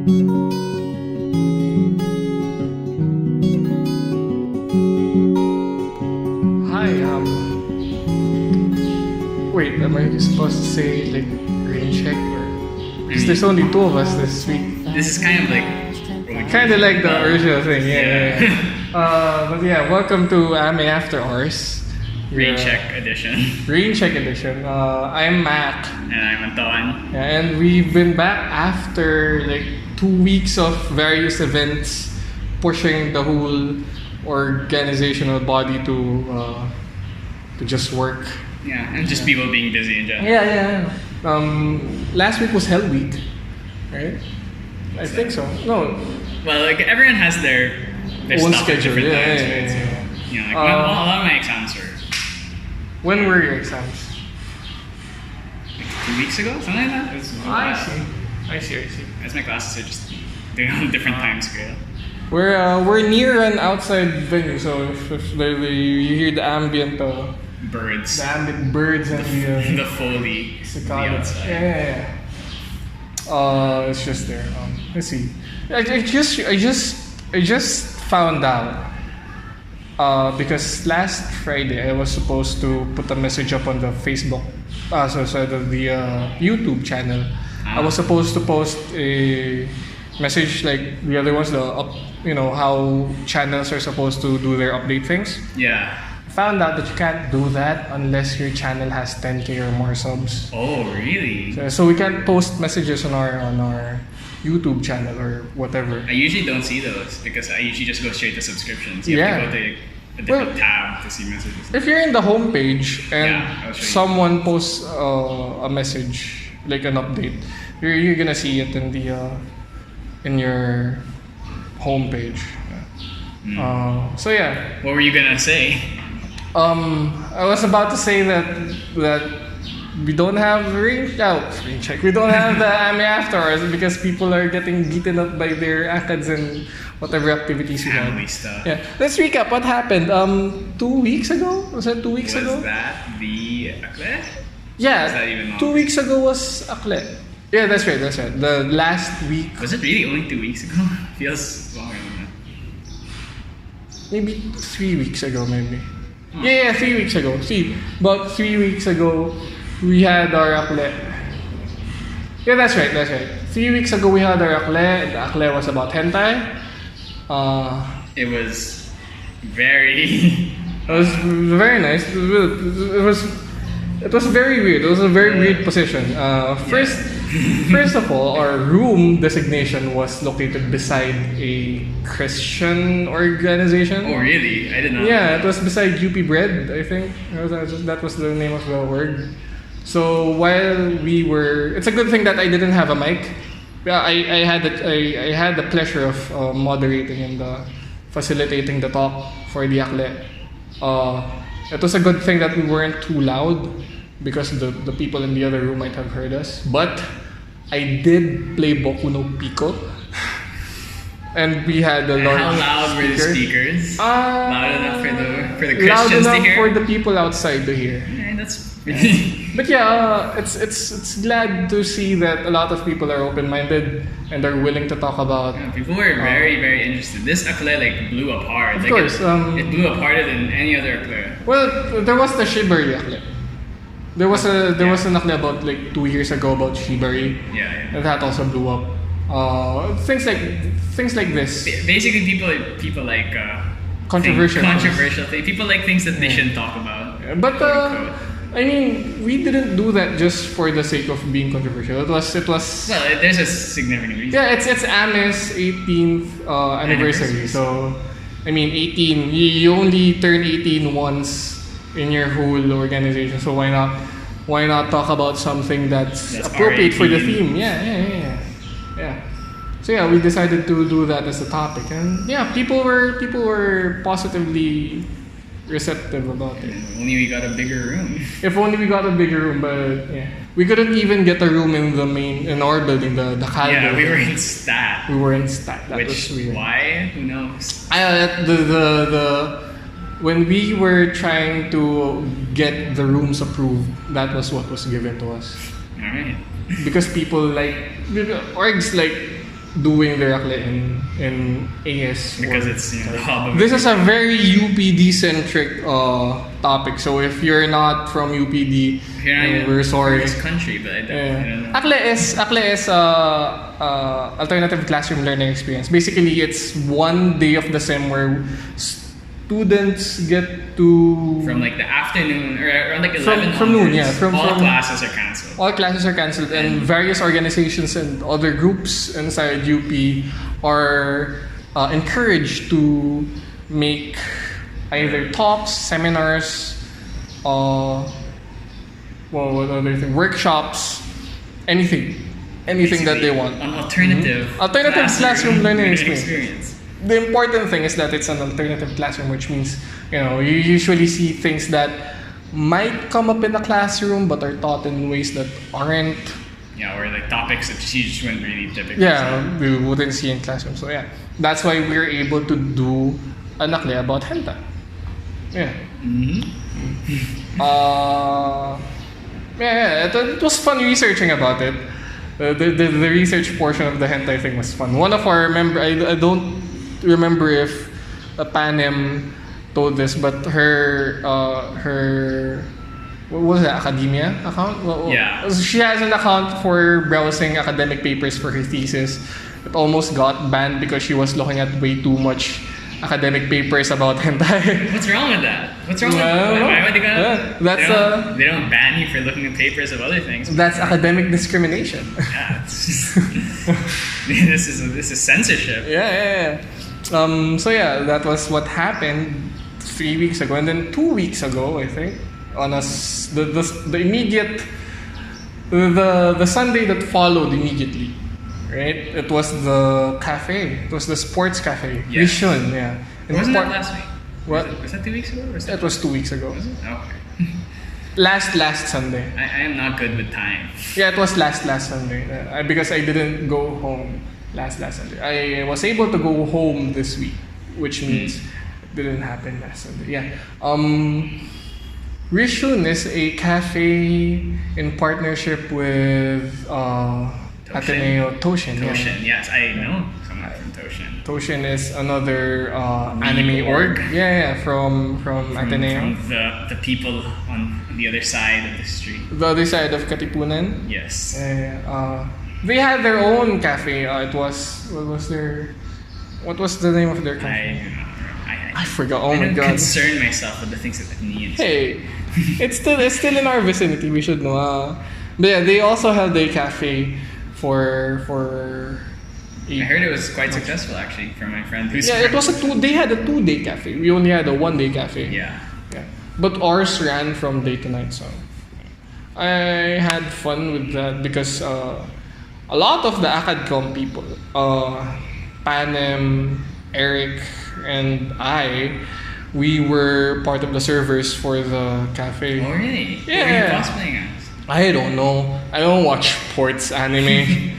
Hi, wait, am I supposed to say like rain check or? Because there's only two of us this week. This is kind of like the original thing, yeah. But yeah, welcome to AME After Hours. Rain check edition. Rain check edition. I'm Mack. And I'm Anton. Yeah, and we've been back after like 2 weeks of various events pushing the whole organizational body to just work. Yeah, and just people being busy in general. Yeah. Last week was Hell Week, right? I think so. No. Well, like everyone has their own stuff at schedule. different times, Yeah. right? So, you know, like a lot of my exams were When were your exams? like 2 weeks ago, something like that. It was I see. As my classes are just doing on a different time scale. We're near an outside venue, so if you hear the ambient Birds. the ambient birds and the The foley. The cicadas. outside. Yeah. It's just there. Let's see. I just found out because last Friday I was supposed to put a message up on the Facebook, the YouTube channel. I was supposed to post a message like the other ones, how channels are supposed to do their update things. Yeah. Found out that you can't do that unless your channel has 10K or more subs. Oh, really? So we can't post messages on our YouTube channel or whatever. I usually don't see those because I usually just go straight to subscriptions. You have to go to a different tab to see messages. If you're in the homepage and I'll show you. someone posts a message, like an update, you're gonna see it in your homepage. So yeah. What were you gonna say? I was about to say that we don't have rain check. We don't have the AME After Hours because people are getting beaten up by their ACADS and whatever activities we had. Family stuff. Yeah. Let's recap what happened. 2 weeks ago? Was that 2 weeks ago? Was that the Akle? Yeah. Was that even longer? 2 weeks ago was Akle. Yeah, that's right. The last week. Was it really only 2 weeks ago? Feels longer than that. Maybe 3 weeks ago, maybe. Yeah, 3 weeks ago. About 3 weeks ago, we had our Akle. Yeah, that's right. 3 weeks ago, we had our Akle. The Akle was about hentai. It was very. It was very nice. It was very weird. It was a very weird position. First of all, our room designation was located beside a Christian organization. Oh, really? I didn't know. Yeah, it was beside UP Bread, I think. That was the name of the word. So while we were, it's a good thing that I didn't have a mic. Yeah, I had the pleasure of moderating and facilitating the talk for the Akle. It was a good thing that we weren't too loud because the people in the other room might have heard us. But I did play Boku no Pico. And we had a large How loud were the speakers? Loud enough for the loud Christians enough to hear? for the people outside to hear. Yeah, that's. But yeah, it's glad to see that a lot of people are open-minded and are willing to talk about. Yeah, people were very, very interested. This Akle like blew apart. Of course, it blew apart than any other Akle. Well, there was the Shibari Akle. There was an Akle about like 2 years ago about Shibari. Yeah. And that also blew up. Things like this. Basically, people like Controversial things. People like things that they shouldn't talk about. But quote unquote. I mean, we didn't do that just for the sake of being controversial. It was. Well, there's a significant reason. Yeah, it's AME's 18th anniversary. So, I mean, 18. You only turn 18 once in your whole organization. So why not talk about something that's appropriate for the theme? Yeah. So yeah, we decided to do that as a topic, and yeah, people were positively receptive about it. If only we got a bigger room. If only we got a bigger room, but yeah, we couldn't even get a room in our building, the Cal Yeah, building. we were in stat. That was weird. Why? Who knows? When we were trying to get the rooms approved, that was what was given to us. All right. Because people orgs doing directly in AS. Because it's the hub of this is a very UPD centric topic. So if you're not from UPD, we're sorry. This country, but I don't know. ACLE is alternative classroom learning experience. Basically, it's one day of the sem where students get to from like the afternoon or around like 11 from noon, yeah. All classes are cancelled. All classes are cancelled, and various organizations and other groups inside UP are encouraged to make either talks, seminars, what other thing? Workshops, anything Basically, that they want. An alternative classroom learning experience. The important thing is that it's an alternative classroom, which means you usually see things that might come up in the classroom but are taught in ways that aren't. Yeah, or like topics that you just wouldn't really typically. Yeah, we wouldn't see in classroom. So yeah, that's why we're able to do an akle about hentai. Yeah. It was fun researching about it. The research portion of the hentai thing was fun. One of our I don't remember if Panem told this, but her what was it, academia account? Yeah. She has an account for browsing academic papers for her thesis. It almost got banned because she was looking at way too much academic papers about hentai. What's wrong with that? What's wrong with that? Why would they they don't ban you for looking at papers of other things. That's academic discrimination. Yeah, it's just, this is censorship. Yeah. So yeah, that was what happened 3 weeks ago, and then 2 weeks ago, I think, on the immediate the Sunday that followed immediately. Right? It was the cafe. It was the sports cafe. Yes. Rishun, yeah. Wasn't that last week? What? Was that 2 weeks ago? That was 2 weeks ago. Was it? Okay. Last Sunday. I am not good with time. Yeah, it was last Sunday. Because I didn't go home last Sunday. I was able to go home this week, which means it didn't happen last Sunday. Yeah. Rishun is a cafe in partnership with Ateneo Toshin. Toshin, yes, I know someone from Toshin. Toshin is another anime org. Yeah, from Ateneo. From the people on the other side of the street. The other side of Katipunan. Yes. They had their own cafe. What was the name of their cafe? I forgot. Oh my god. I don't concern myself with the things that need. Hey, it's still in our vicinity. We should know. But yeah, they also held a cafe for. I heard it was quite successful actually from my friend who's. Yeah, it was They had a 2-day cafe. We only had a 1-day cafe. Yeah. But ours ran from day to night, so I had fun with that because a lot of the ACADCOM people, Panem, Eric, and we were part of the servers for the cafe. Oh really? Yeah. What were you cosplaying as? I don't know. I don't watch sports anime.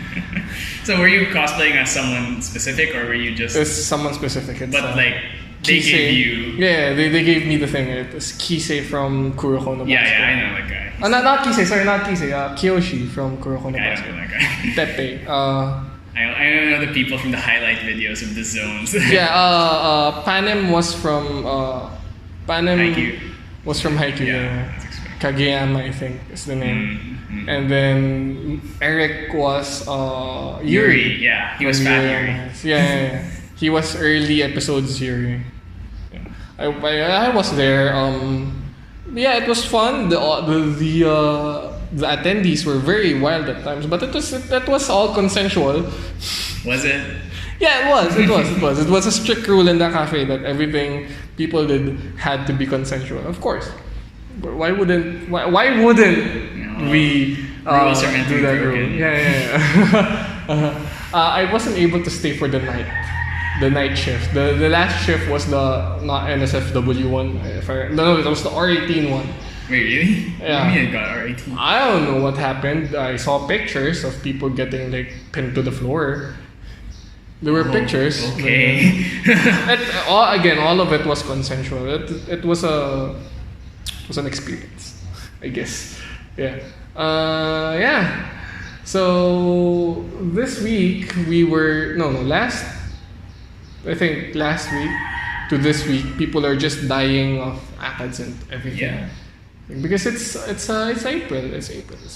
So were you cosplaying as someone specific, or were you just? It's someone specific. It's, but like they Kisei. gave you. Yeah, they gave me the thing. It was Kisei from Kuroko no Basket. Yeah, I know that guy. Not Kisei. Sorry, not Kisei. Kiyoshi from Kuroko no I Basket. don't know that guy. Tepe. I don't know the people from the highlight videos of the zones. Yeah, Panem was from Haikyuu. Was from Haikyuu. Yeah. Kageyama, I think is the name. Mm-hmm. And then Eric was Yuri. Yeah, he was Fat Yuri. Yeah. He was early episodes Yuri. Yeah. I was there. Yeah, it was fun. The attendees were very wild at times, but it was all consensual. Was it? Yeah, it was. It was a strict rule in the cafe that everything people did had to be consensual. Of course. But why wouldn't we rules are meant to do be that broken. rule? Yeah. I wasn't able to stay for the night shift. The last shift was the not NSFW one. No, it was the R18 one. Wait, really? Yeah. What do you mean it got R18? I don't know what happened. I saw pictures of people getting pinned to the floor. There were pictures. Okay. All of it was consensual. It was an experience, I guess. Yeah. So this week we were last week to this week people are just dying of ACADS and everything. Yeah. Because it's April.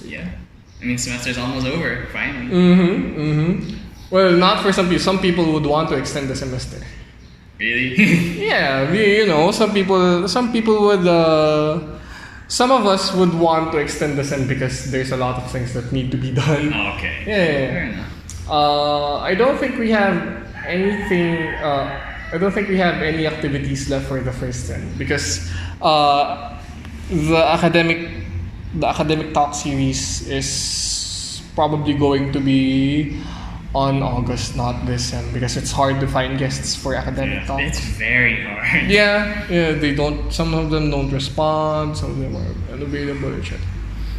Yeah. I mean, semester's almost over, finally. Well, not for some people. Some people would want to extend the semester. Really? Yeah, some people would. Some of us would want to extend the sem because there's a lot of things that need to be done. Oh, okay. Yeah. Fair enough. I don't think we have anything. I don't think we have any activities left for the first sem because the academic talk series is probably going to be on August, not this sem, because it's hard to find guests for academic talk. It's very hard. Yeah, they don't. Some of them don't respond. Some of them are unavailable and shit.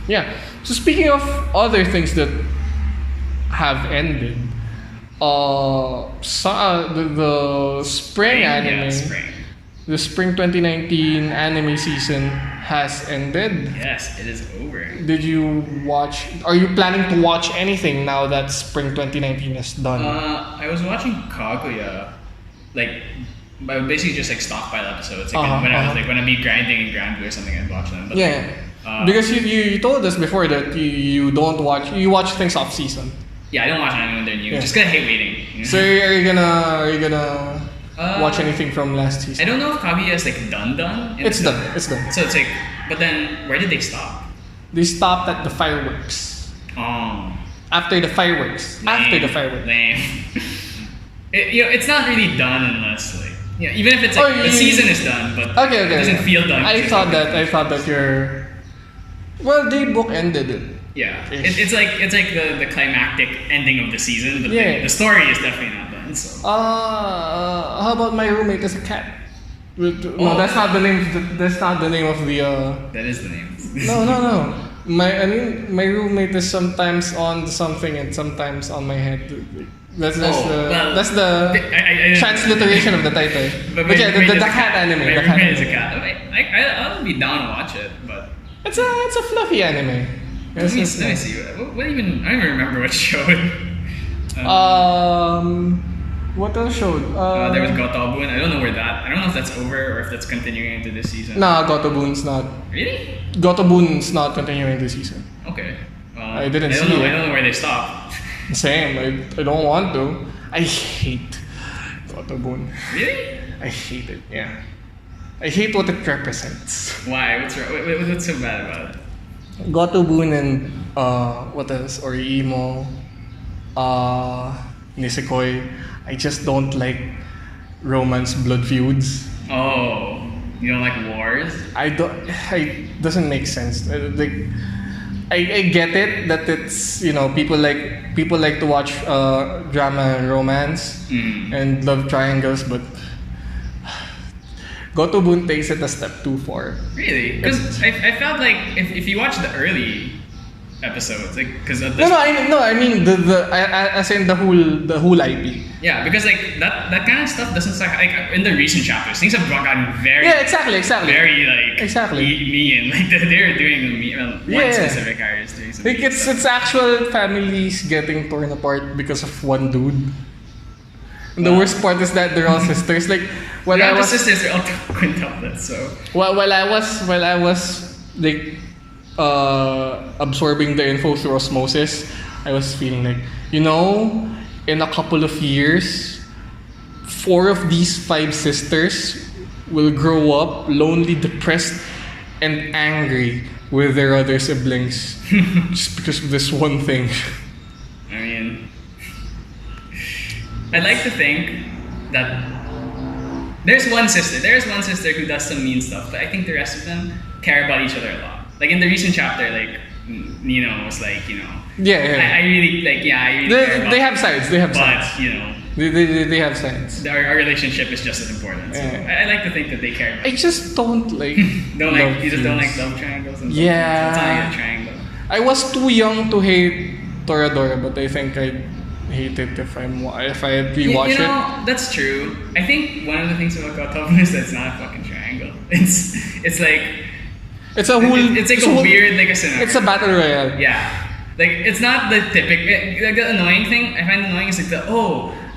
Yeah. So speaking of other things that have ended, the spring anime, the spring 2019 anime season has ended. Yes, it is over. Did you watch? Are you planning to watch anything now that spring 2019 is done? I was watching Kaguya, I would basically just stockpile episodes. When I'm grinding in Grand Blue or something, I'd watch them. But because you told us before that you don't watch. You watch things off season. Yeah, I don't watch anime when they're new. Just 'cause I hate waiting. So are you gonna watch anything from last season? I don't know if Kaguya is done. It's done. So it's but then where did they stop? They stopped at the fireworks. Oh. After the fireworks. Lame. It's not really done unless even if it's the season is done, but it doesn't feel done. I thought that you're. Well, they bookended it. Yeah, it's like the climactic ending of the season, but the story is definitely not done. So. How about My Roommate is a Cat? No, that's not the name. That's not the name of the. That is the name. No. My roommate is sometimes on something and sometimes on my head. That's the transliteration of the title. But the cat anime. My Roommate is a Cat. I'll be down to watch it, but it's a fluffy anime. Let me see. What even? I don't even remember what show it. What else showed? There was Gotobun. I don't know if that's over or if that's continuing into this season. Nah, Gotobun's not. Really? Gotobun's not continuing this season. Okay. I didn't see it. I don't know where they stopped. Same. I don't want to. I hate Gotobun. Really? I hate it. Yeah. I hate what it represents. Why? What's wrong? What's so bad about it? Gotobun and what else? Orimo, Nisekoi. I just don't like romance blood feuds. Oh, you don't like wars? It doesn't make sense. I get it that it's people like to watch drama and romance and love triangles, but Gotobun takes it a step too far. Really? Because I felt like if you watch the early episodes, because of I mean as in the whole IP. Yeah, because that kind of stuff doesn't start in the recent chapters. Things have gotten very exactly very mean. They're doing one specific character is doing something. It's actual families getting torn apart because of one dude. And the worst part is that they're all sisters. Sisters are all quintuplets. So while I was absorbing the info through osmosis, I was feeling in a couple of years, 4 of these 5 sisters will grow up lonely, depressed, and angry with their other siblings just because of this one thing. I mean, I'd like to think that there's one sister who does some mean stuff, but I think the rest of them care about each other a lot. In the recent chapter, Nino was I really care about they have sides. They have but, sides. They have sides. Our relationship is just as important. So I like to think that they care about I just don't like you just don't like love triangles and yeah. That's not a triangle. I was too young to hate Toradora, but I think I'd hate it if I rewatch it. That's true. I think one of the things about Gotobun is that it's not a fucking triangle. It's like it's a whole. It's a weird a scenario. It's a battle royale. Yeah. Like, it's not the typical. Like, the annoying thing I find annoying is like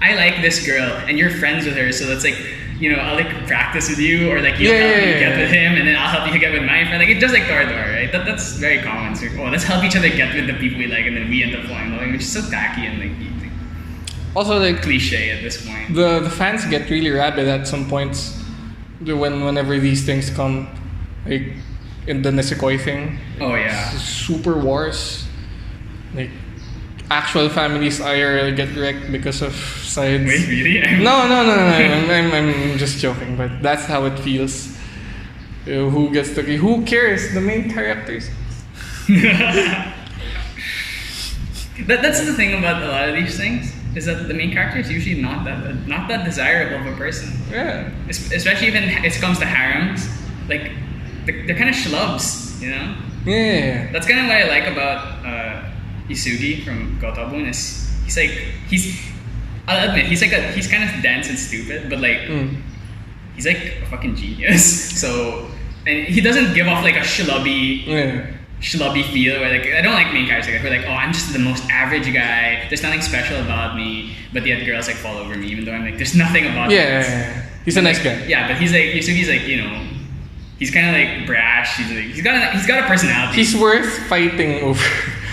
I like this girl and you're friends with her, so that's like, I'll like practice with you, or like you'll help me get with him, and then I'll help you get with my friend. Like, it's just like door, right? That's very common. So, let's help each other get with the people we like, and then we end up falling in love, which is so tacky and like also like cliche at this point. The fans get really rabid at some points whenever these things come, like in the Nisekoi thing. Oh yeah. Super wars. Like actual families IRL get wrecked because of sides. Wait, really? No. I'm just joking, but that's how it feels. Who cares? The main characters. That's the thing about a lot of these things, is that the main character is usually not that desirable of a person. Yeah. Especially when it comes to harems, like they're kind of schlubs, Yeah. That's kind of what I like about Isugi from Gotabun. Is I'll admit he's kind of dense and stupid, but like he's like a fucking genius. So, and he doesn't give off like a schlubby feel, where like I don't like main characters who are like, I'm just the most average guy, there's nothing special about me, but yet girls like fall over me even though I'm like, there's nothing about me. He's a nice guy. Yeah, but he's like Yusugi's like, he's kind of like brash. He's got a personality. He's worth fighting over.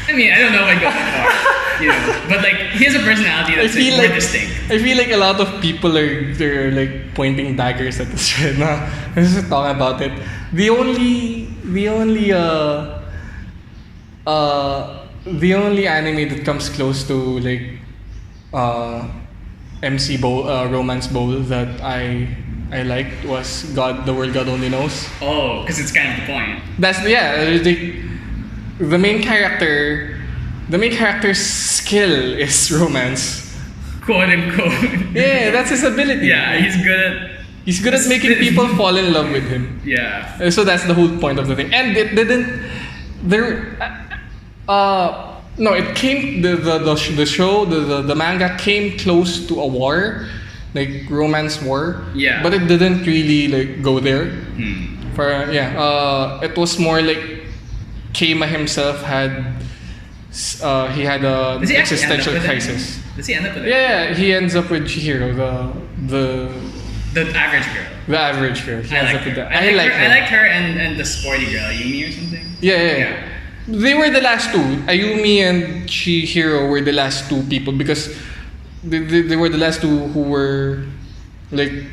I mean, I don't know if I go that far, but like he has a personality that's more distinct. I feel like a lot of people they're like pointing daggers at this shit. Let's just talk about it. The only anime that comes close to like MC bowl, romance bowl that I liked was The World God Only Knows. Oh, because it's kind of the point. That's the main character's skill is romance, quote unquote. Yeah, that's his ability. Yeah, he's good at making people fall in love with him. Yeah. So that's the whole point of the thing. And it didn't. It came the show the manga came close to a war, like romance war. Yeah. But it didn't really like go there. It was more like Keima himself had a existential crisis. Does he end up with it? Yeah, he ends up with Chihiro, the average girl. The average girl. I liked her and the sporty girl, Yumi or something. Yeah. They were the last two. Ayumi and Chihiro were the last two people because they were the last two who were like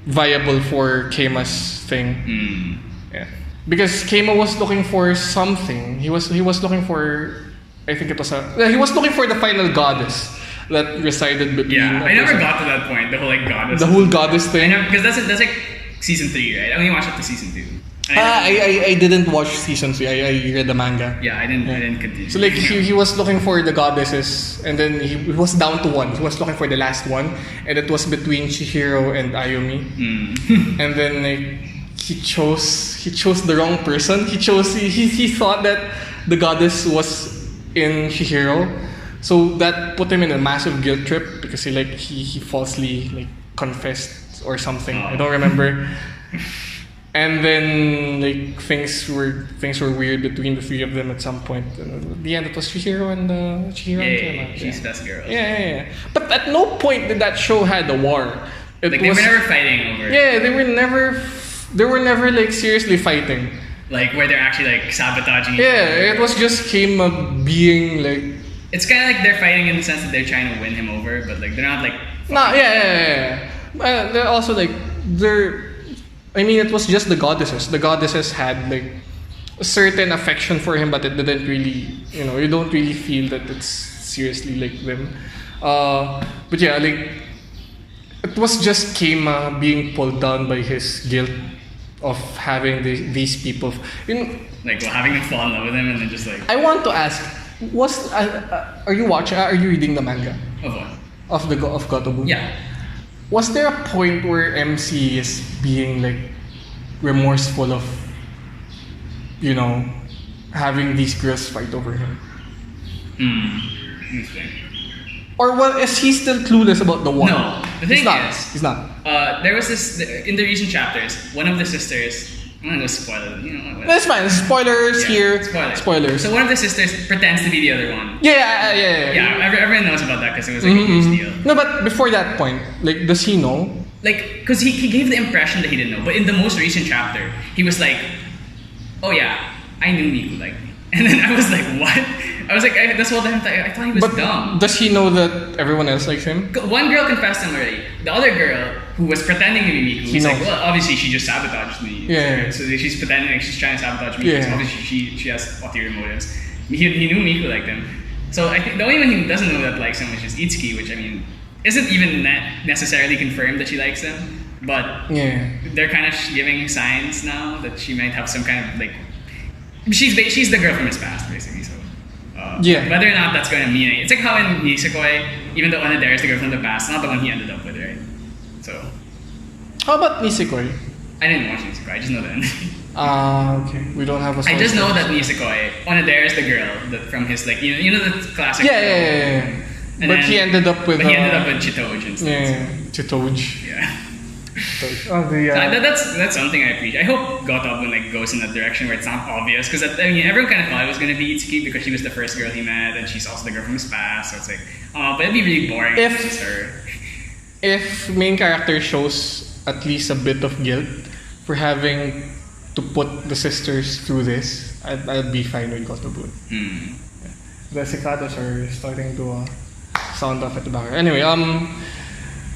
viable for Keima's thing. Yeah. Because Keima was looking for something. He was looking for, I think it was he was looking for the final goddess that resided between. Yeah, I never got to that point. The whole like goddess. The whole goddess thing. Because that's like season 3, right? I only watched up to season 2. I didn't watch season 3. I read the manga. Yeah, I didn't continue. So like he was looking for the goddesses, and then he was down to one. He was looking for the last one, and it was between Chihiro and Ayumi. And then like he chose the wrong person. He thought that the goddess was in Chihiro, so that put him in a massive guilt trip because he falsely like confessed or something. I don't remember. And then like things were weird between the three of them at some point. And at the end, it was Chihiro and Keima. She's best girl. Yeah. But at no point did that show had a war. They were never fighting over. Yeah, they were never like seriously fighting. Like where they're actually like sabotaging each other. Yeah, it was just Keima being like. It's kind of like they're fighting in the sense that they're trying to win him over, but like they're not like. No, yeah. They're also like I mean, it was just the goddesses. The goddesses had like a certain affection for him, but it didn't really, you don't really feel that it's seriously like them. But yeah, like it was just Keima being pulled down by his guilt of having these people. Like having them fall in love with him and then just like. I want to ask, are you reading the manga? Of what? Of Gotobu? Yeah. Was there a point where MC is being like remorseful of, having these girls fight over him? Interesting. Or is he still clueless about the war? No. The thing is, he's not. There was this in the recent chapters. One of the sisters I'm gonna go spoil it. You know what? That's fine. Spoilers here. Spoilers. So one of the sisters pretends to be the other one. Yeah. Everyone knows about that because it was like a huge deal. No, but before that point, like, does he know? Like, because he gave the impression that he didn't know, but in the most recent chapter, he was like, "Oh yeah, I knew Miku liked me," and then I was like, "What?" I was like, "That's what I thought he was dumb." Does he know that everyone else likes him? One girl confessed to him already. The other girl, who was pretending to be Miku, was like, "Well, obviously she just sabotaged me." Yeah. So she's pretending like she's trying to sabotage me. Yeah. So obviously she has ulterior motives. He knew Miku liked him. So I think the only one who doesn't know that likes him is just Itsuki, which I mean isn't even necessarily confirmed that she likes him. But they're kind of giving signs now that she might have some kind of like she's the girl from his past basically. So whether or not that's going to mean anything. It's like how in Nisekoi, even though Onodera is the girl from the past, not the one he ended up with, right? So how about Nisekoi? I didn't watch Nisekoi. I just know the ending. Okay. We don't have a. I just know that Nisekoi, Onodera is the girl that from his like you know the classic. Yeah. But he ended up with. But he ended up with Chitoj instead. Yeah, Chitoj. Yeah. That's something I appreciate. I hope Gotobun like goes in that direction where it's not obvious because I mean everyone kind of thought it was gonna be Itsuki because she was the first girl he met and she's also the girl from his past. So it's like, but it'd be really boring if it's her. If main character shows at least a bit of guilt for having to put the sisters through this, I'd be fine with Gotobun. The cicadas are starting to sound off at the back. Anyway,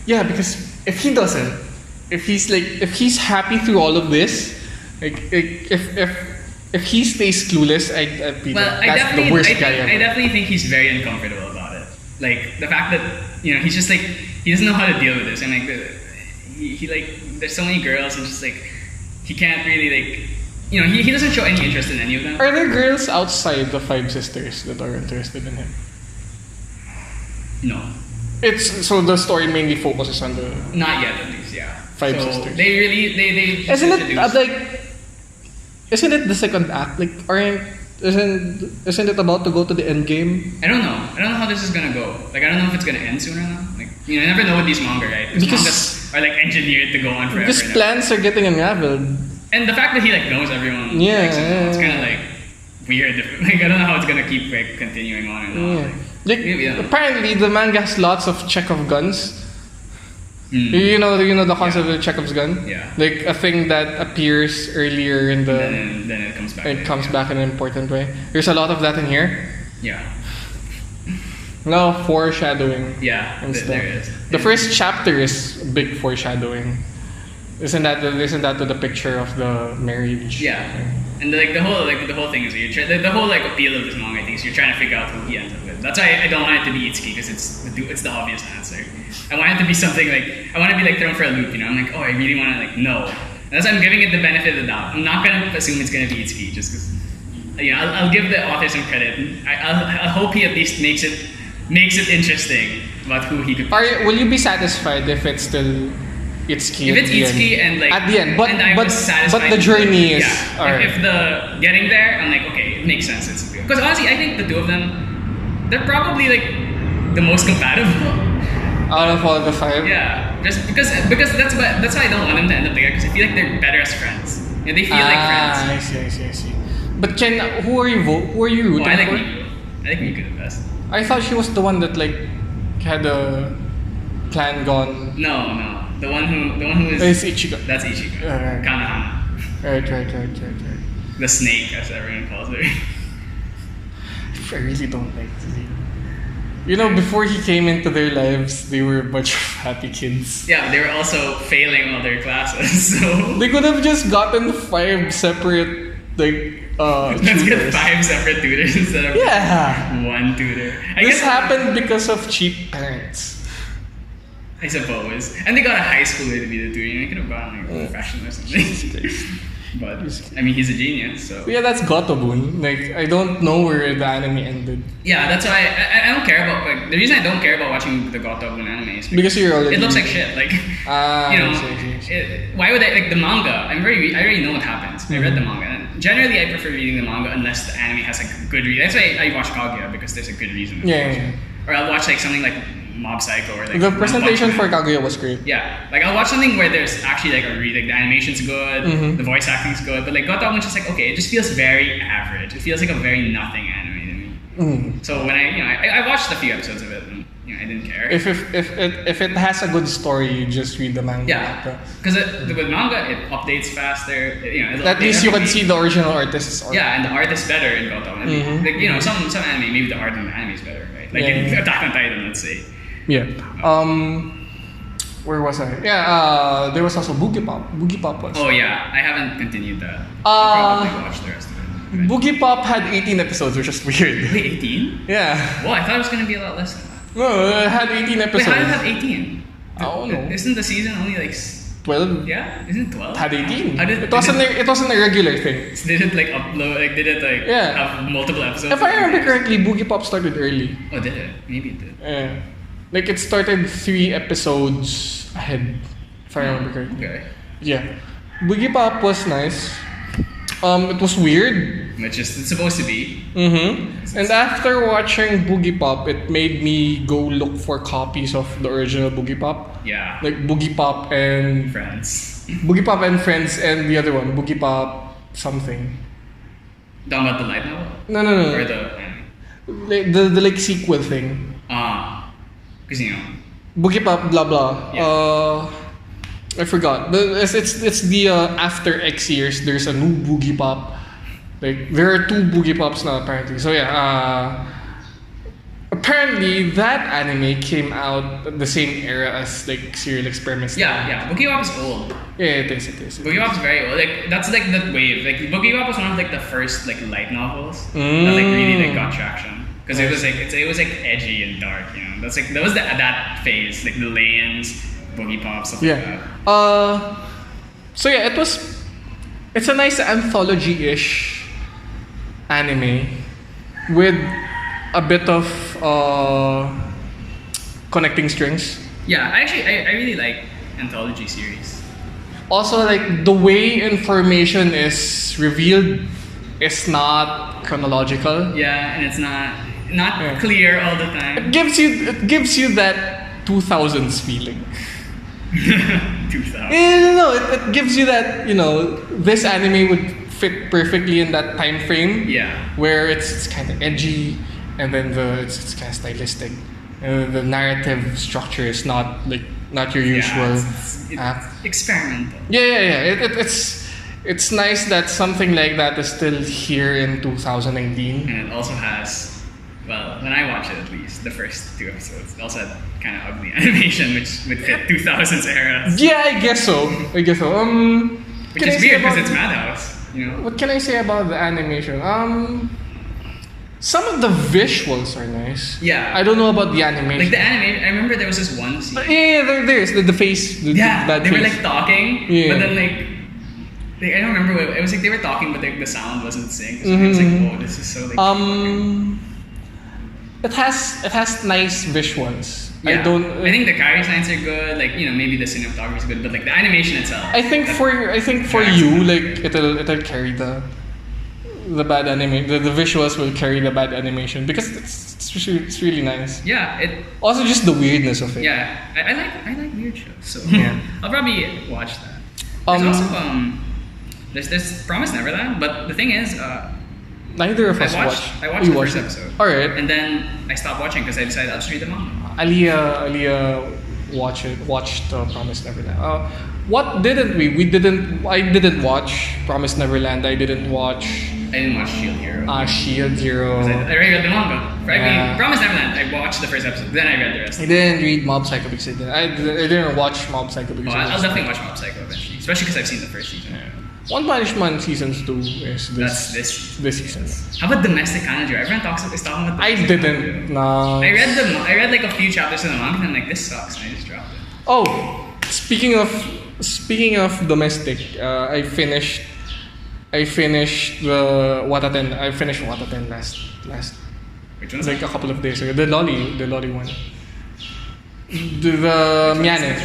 because if he doesn't. If he's happy through all of this, like if he stays clueless, I'd be that's the worst guy ever. I definitely think he's very uncomfortable about it. Like the fact that he's just like he doesn't know how to deal with this, and like he like there's so many girls, and just like he can't really like he doesn't show any interest in any of them. Are there girls outside the 5 sisters that are interested in him? No. It's so the story mainly focuses on the not yet at least, yeah. 5 sisters. They isn't it the second act? Like isn't it about to go to the end game? I don't know how this is gonna go. Like I don't know if it's gonna end soon or not. Like I never know with these manga, right? Because mangas are like engineered to go on forever. Because plans are getting unraveled. And the fact that he like knows everyone, it's kind of like weird. Like I don't know how it's gonna keep like continuing on and on. Apparently, the manga has lots of Chekhov guns. You know the concept of Chekhov's gun. Yeah. Like a thing that appears earlier in the. And then it comes back. It comes back in an important way. There's a lot of that in here. Yeah. No foreshadowing. Yeah, there is. The first chapter is big foreshadowing. Isn't that to the picture of the marriage? Yeah. And the whole thing is the whole like appeal of this manga, I think, is you're trying to figure out who he ends up with. That's why I don't want it to be Itsuki because it's the obvious answer. I want it to be something like I want to be like thrown for a loop. I'm like, I really want to like know. And that's why I'm giving it the benefit of the doubt. I'm not gonna assume it's gonna be Itsuki just because. I'll give the author some credit. I hope he at least makes it interesting about who he could. Will you be satisfied if it's still Itsuki? If it's Itsuki and like at the end, but satisfied the journey is if the getting there, I'm like, okay, it makes sense. It's because honestly, I think the two of them, they're probably like the most compatible out of all the 5. Yeah, just because that's why I don't want them to end up together because I feel like they're better as friends. They feel like friends. I see. But Ken, who are you rooting for? I like Miku. I think Miku the best. I thought she was the one that like had a plan gone. No. The one who is. It's Ichigo. That's Ichigo. Right. Kanahana. Right. The snake, as everyone calls her. I really don't like this. Before he came into their lives, they were a bunch of happy kids. Yeah, they were also failing all their classes, so they could have just gotten 5 separate let's get 5 separate tutors instead of one tutor. This happened because of cheap parents. I suppose. And they got a high schooler to be the tutor. They could have gotten like a professional or something. But I mean, he's a genius, so. Yeah, that's Gotobun. Like, I don't know where the anime ended. Yeah, that's why I don't care about the reason I don't care about watching the Gotobun anime is because you're already. It looks like shit. Like, why would I like the manga? I already know what happens. I read the manga. And generally, I prefer reading the manga unless the anime has like a good reason. That's why I watch Kaguya because there's a good reason. Yeah. Or I'll watch like something like Mob Psycho or like The One presentation Punch for Man. Kaguya was great. Yeah, like I'll watch something where there's actually like a like the animation's good, the voice acting's good, but like Gotham was just like okay, it just feels very average. It feels like a very nothing anime to me. So when I watched a few episodes of it, and I didn't care. If it has a good story, you just read the manga. Yeah, because with manga it updates faster. At least you can see the original artist's art. Yeah, and the art is better in Gotham. Like some anime, maybe the art in the anime is better, right? Like in Attack on Titan, let's say. Yeah. Where was I? Yeah. There was also Boogie Pop. Boogie Pop was. Oh yeah, I haven't continued that. I'll probably watch the rest of it. Right? Boogie Pop had 18 episodes, which is weird. Wait, 18? Yeah. Well, I thought it was gonna be a lot less than that. No, it had 18 episodes. Wait, how did it have 18? I don't know. Isn't the season only like 12. yeah? Isn't it 12? Had 18. How did, It wasn't a regular thing. did it like upload? Like did it like have multiple episodes? If I remember correctly, Boogie Pop started early. Oh, did it? Maybe it did. Yeah. Like it started 3 episodes ahead. If I remember correctly. Okay. Yeah. Boogie Pop was nice. It was weird. Which is it's supposed to be. And after watching Boogie Pop, it made me go look for copies of the original Boogie Pop. Yeah. Like Boogie Pop and Friends. Boogie Pop and Friends and the other one, Boogie Pop something. Talking about the light novel? No. Or the anime? Like, the like sequel thing. Because Boogie Pop blah blah. Yeah. I forgot. It's the after X years. There's a new Boogie Pop. Like there are 2 Boogie Pops now apparently. So yeah. Apparently that anime came out at the same era as like Serial Experiments. Yeah. Boogie Pop is old. Yeah, it is. Boogie Pop is very old. Like that's like the wave. Like Boogie Pop was one of like the first like light novels that like really like got traction. Because it was like edgy and dark. That was that phase. Like the lay-ins, Boogie Pop, stuff like that. So yeah, it's a nice anthology-ish anime with a bit of connecting strings. Yeah, I really like anthology series. Also, like the way information is revealed is not chronological. Yeah, and it's not clear all the time. It gives you that 2000s feeling. 2000. It gives you that, this anime would fit perfectly in that time frame. Yeah. Where it's kind of edgy, and then it's kind of stylistic. The narrative structure is not your usual. It's experimental. Yeah. It's nice that something like that is still here in 2019. And it also has. Well, when I watched it at least, the first 2 episodes, it also had kind of ugly animation, which would fit 2000s era. Yeah, I guess so. Which is weird because it's Madhouse, What can I say about the animation? Some of the visuals are nice. Yeah. I don't know about the animation. Like the animation, I remember there was this one scene. Yeah, there's the face. The bad they face. were like talking, but then like I don't remember. It was like they were talking, but the sound wasn't synced. So it was like, whoa, this is so like. It has nice visuals. Yeah. I think the character designs are good. Like maybe the cinematography is good, but like the animation itself. I think for you, like it'll carry the bad anime. The visuals will carry the bad animation because it's really nice. Yeah. Also just the weirdness of it. Yeah. I like weird shows. So I'll probably watch that. There's also there's Promised Neverland, but the thing is. Neither of us watched. I watched the first episode. Alright. And then I stopped watching because I decided I'll just read the manga. Aliyah watched Promised Neverland. What didn't we? I didn't watch Promised Neverland. I didn't watch Shield Hero. Shield Hero. I already read the manga. I mean, Promised Neverland, I watched the first episode, then I read the rest. I didn't read Mob Psycho because I didn't watch Mob Psycho because I'll definitely watch Mob Psycho eventually, especially because I've seen the first season. Yeah. One Punch Man season 2 is this season. How about Domestic Kanjo? Everyone is talking about. I didn't. No. I read like a few chapters of the manga and I'm like, this sucks, and I just dropped it. Oh, speaking of domestic, I finished the Wataten. I finished Wataten last. Which one's like a couple of days ago. The lolly one. The Miane.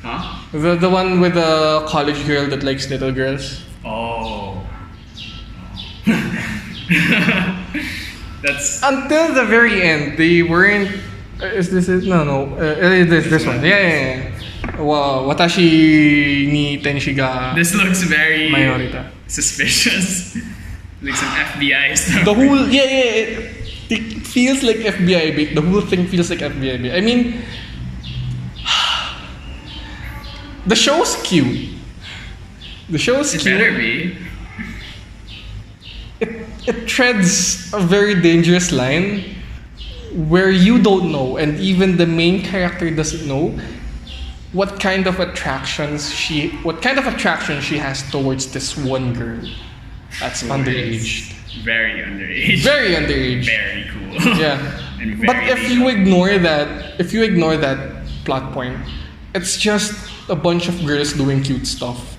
Huh? The one with the college girl that likes little girls. Oh. That's until the very end. They weren't Is this it? No. This one. Yeah. Watashi ni Tenshi ga This looks very Mayorita. suspicious. Like some FBI stuff. The whole it feels like FBI bait. The whole thing feels like FBI bait. I mean, the show's cute. The show's It cute. better be. It treads a very dangerous line where you don't know, and even the main character doesn't know what kind of attraction she has towards this one girl that's underage. Very underage. Very underage. Very cool. Yeah. And But very if you ignore that plot point, it's just a bunch of girls doing cute stuff.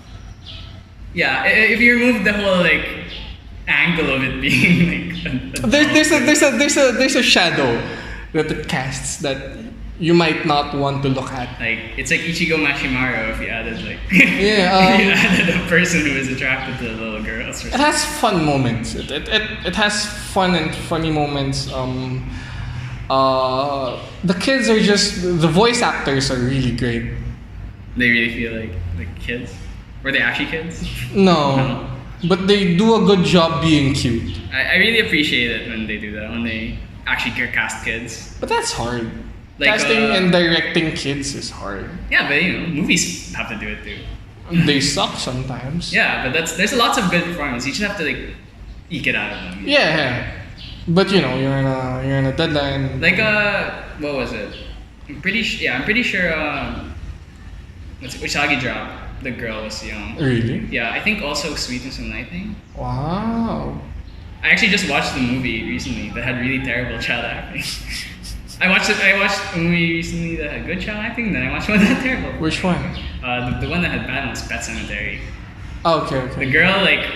Yeah, if you remove the whole like angle of it being like There's a shadow that it casts that you might not want to look at. like it's like Ichigo Mashimaru if you added like Yeah, you added a person who is attracted to the little girls. Or it has fun moments. It has fun and funny moments. The kids are just the voice actors are really great. They really feel like kids. Were they actually kids? No, but they do a good job being cute. I really appreciate it when they do that, when they actually cast kids. But that's hard. Like, Casting and directing kids is hard. Yeah, but movies have to do it too. They suck sometimes. Yeah, but there's lots of good performances. You just have to like eke it out of them. Yeah. But you're in a deadline. Like what was it? I'm pretty sure Usagi dropped. The girl was young. Really? Yeah, I think also Sweetness and Lightning. Wow. I actually just watched the movie recently that had really terrible child acting. I watched a movie recently that had good child acting, then I watched one that had terrible. Which one? The one that had bad one was Pet Sematary. Oh, okay. The girl, like,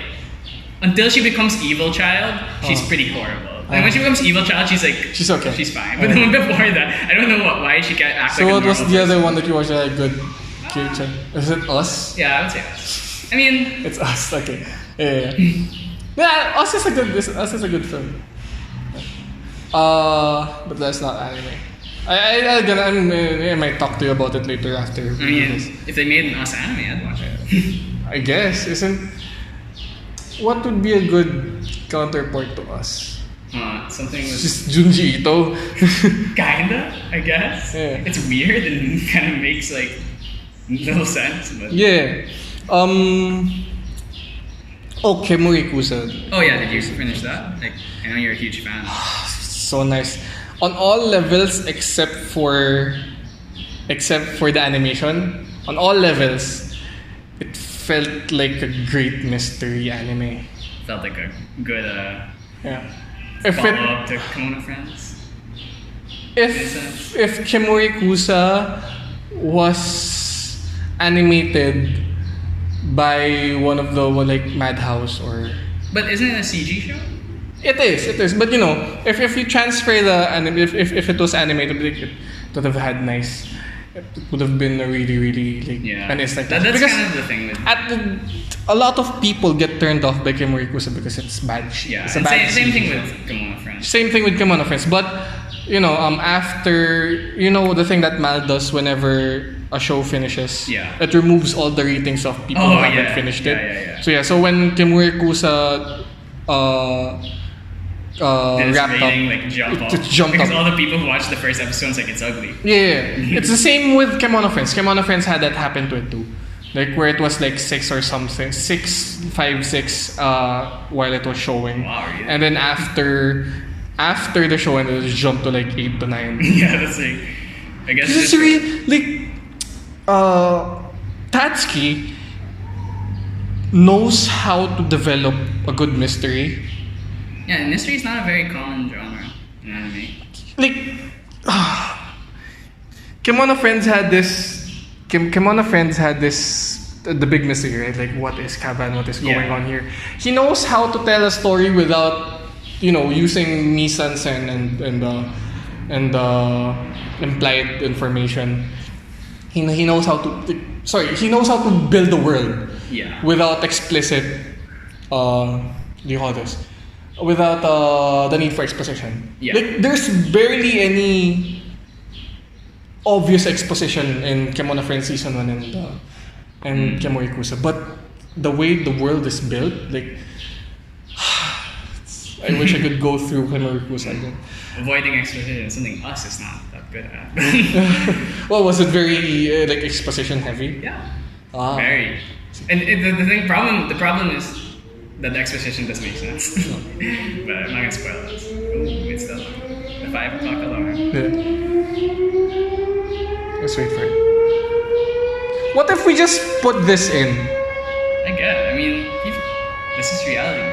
until she becomes evil child, she's pretty horrible. And when she becomes evil child, she's like... She's okay. She's fine. But then before that, I don't know why she can't act so like a what was normal the other person. one that you watched that had good KyuriTizu? Is it Us? Yeah, I would say Us. I mean... It's Us, okay. Yeah. Yeah, Us is a good film. But that's not anime. I might talk to you about it later after. I mean, if they made an Us anime, I'd watch it. I guess, what would be a good counterpart to Us? Something with... Just Junji Ito. Kinda, I guess. Yeah. It's weird and kind of makes like little sense. But... Yeah. Kemurikusa. Oh yeah, did you finish that? Like, I know you're a huge fan. So nice. On all levels except for the animation. On all levels, it felt like a great mystery anime. Felt like a good Yeah. follow-up to Kimono Friends. If Kemurikusa was animated by one of the Madhouse or... But isn't it a CG show? It is. But if you transfer the anime, if it was animated, it would have had nice. It would have been a really, really nice like that. That's Because kind of the thing with... a lot of people get turned off by Kemurikusa because it's bad. Yeah, it's a and bad same thing CG. with Kimono Friends. Same thing with Kimono Friends. But after the thing that Mal does whenever a show finishes, it removes all the ratings of people who haven't finished it. Yeah. So when Kemurikusa Did its wrapped rating up, jump up? it jumped because up. all the people who watched the first episode's like, it's ugly. Yeah, it's the same with Kemono Friends. Kemono Friends had that happen to it too. Like where it was like 6 or something, 6 while it was showing. Wow, really? And then after the show, and it just jumped to like 8 to 9. Yeah, that's like, I guess It's really like Tatsuki knows how to develop a good mystery. Yeah, mystery is not a very common genre in anime. Like Kemono Friends had this the big mystery, right? Like what is Kaban, what is going on here? He knows how to tell a story without using mise-en-scène and implied information. He knows how to build a world without explicit without the need for exposition. Yeah. Like there's barely any obvious exposition in Kemono Friends season 1 and KyuriTizu, but the way the world is built, like I wish I could go through KyuriTizu again. Avoiding exposition is something us is not that good at. Well, was it very like exposition heavy? Yeah. Ah. Very. And the problem is that the exposition doesn't make sense. But I'm not gonna spoil it. Ooh, it's the 5 o'clock alarm. Yeah. Let's wait for it. What if we just put this in? I guess. I mean, this is reality.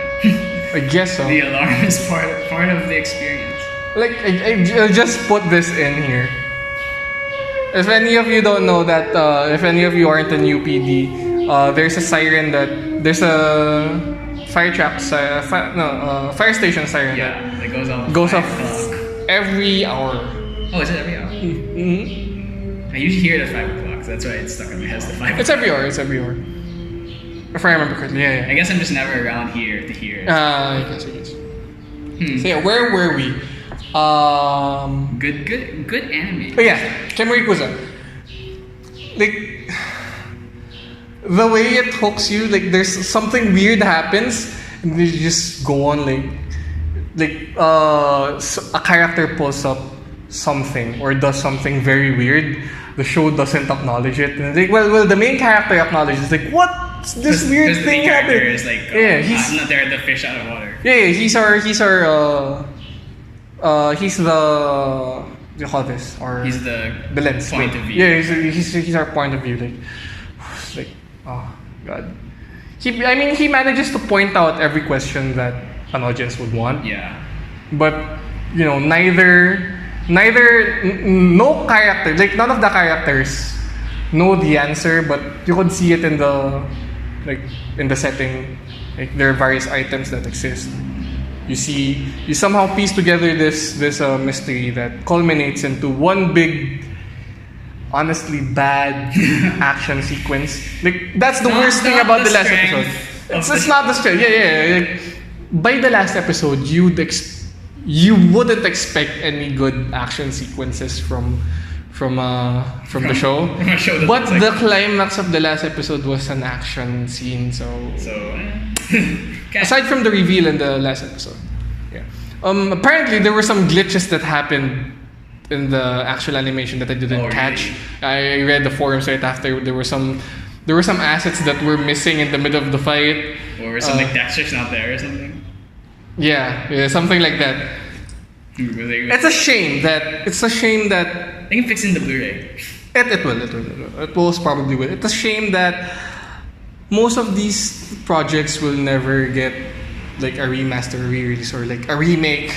I guess so. The alarm is part of the experience. Like, I'll just put this in here. If any of you don't know that, if any of you aren't in UPD, there's a siren there's a fire station siren Yeah, it goes off o'clock. every hour. Oh, is it every hour? Mm-hmm. I usually hear it at 5 o'clock, so that's why it's stuck in my head. The 5 It's every hour. It's every hour. If I remember correctly, yeah. I guess I'm just never around here to hear it. I guess. So yeah, where were we? Good anime. Oh yeah, KyuriTizu. Like the way it hooks you, like there's something weird happens, and you just go on a character pulls up something or does something very weird. The show doesn't acknowledge it, and like, well, the main character acknowledges, like, what? This weird thing happened. Is like, he's not there. The fish out of water. Yeah, he's the what do you call this? Or he's the lens point of view. Yeah, he's our point of view. Like oh god. He manages to point out every question that an audience would want. Yeah. But no character, like none of the characters know the answer, but you could see it in the setting. Like there are various items that exist. You somehow piece together this mystery that culminates into one big, honestly bad action sequence. Like that's the worst thing about the last episode. It's not the strength. Yeah. Like, by the last episode, you wouldn't expect any good action sequences from the show. But the climax of the last episode was an action scene. So aside from the reveal in the last episode, yeah. Apparently there were some glitches that happened in the actual animation that I didn't catch. I read the forums right after. There were some assets that were missing in the middle of the fight. Or some textures not there or something. Yeah, something like that. It's a shame that they can fix in the Blu-ray. It will probably will. It's a shame that most of these projects will never get like a remaster, re-release, or like a remake.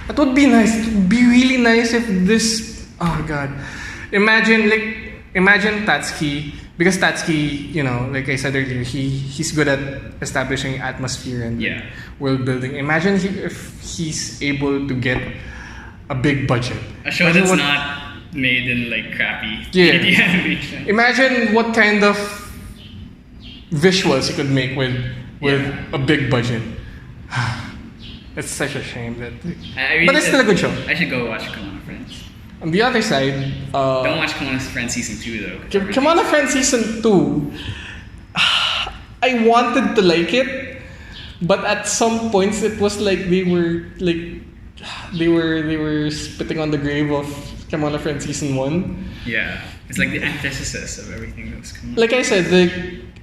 It would be nice. It would be really nice if this. Oh god, imagine Tatsuki, because Tatsuki, like I said earlier, he's good at establishing atmosphere and world building. Imagine if he's able to get a big budget. A show that's not made in like crappy 3D animation. Imagine what kind of visuals he could make with a big budget. It's such a shame that. But it's still a good show. I should go watch Kemono Friends. On the other side, don't watch Kemono Friends season 2 though. Kemono Friends season 2, I wanted to like it, but at some points it was like they were spitting on the grave of Kemono Friends season 1. Yeah, it's like the antithesis of everything that's coming. Like I said,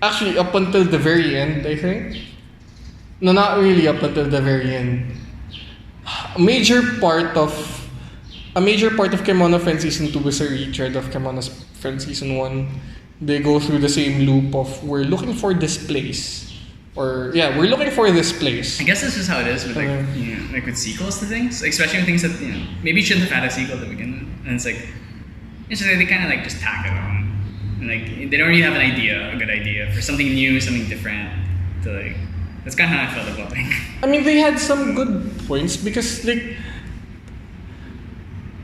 actually up until the very end, I think. No, not really up until the very end. A major part of Kemono Friends season 2 is a retread of Kemono Friends season 1. They go through the same loop of we're looking for this place. We're looking for this place. I guess this is how it is with like with sequels to things, like, especially with things that maybe you shouldn't have had a sequel to begin with, and it's just like they kind of like just tack it on, and like they don't really have a good idea for something new, something different. To like that's kind of how I felt about things. I mean, they had some good points because like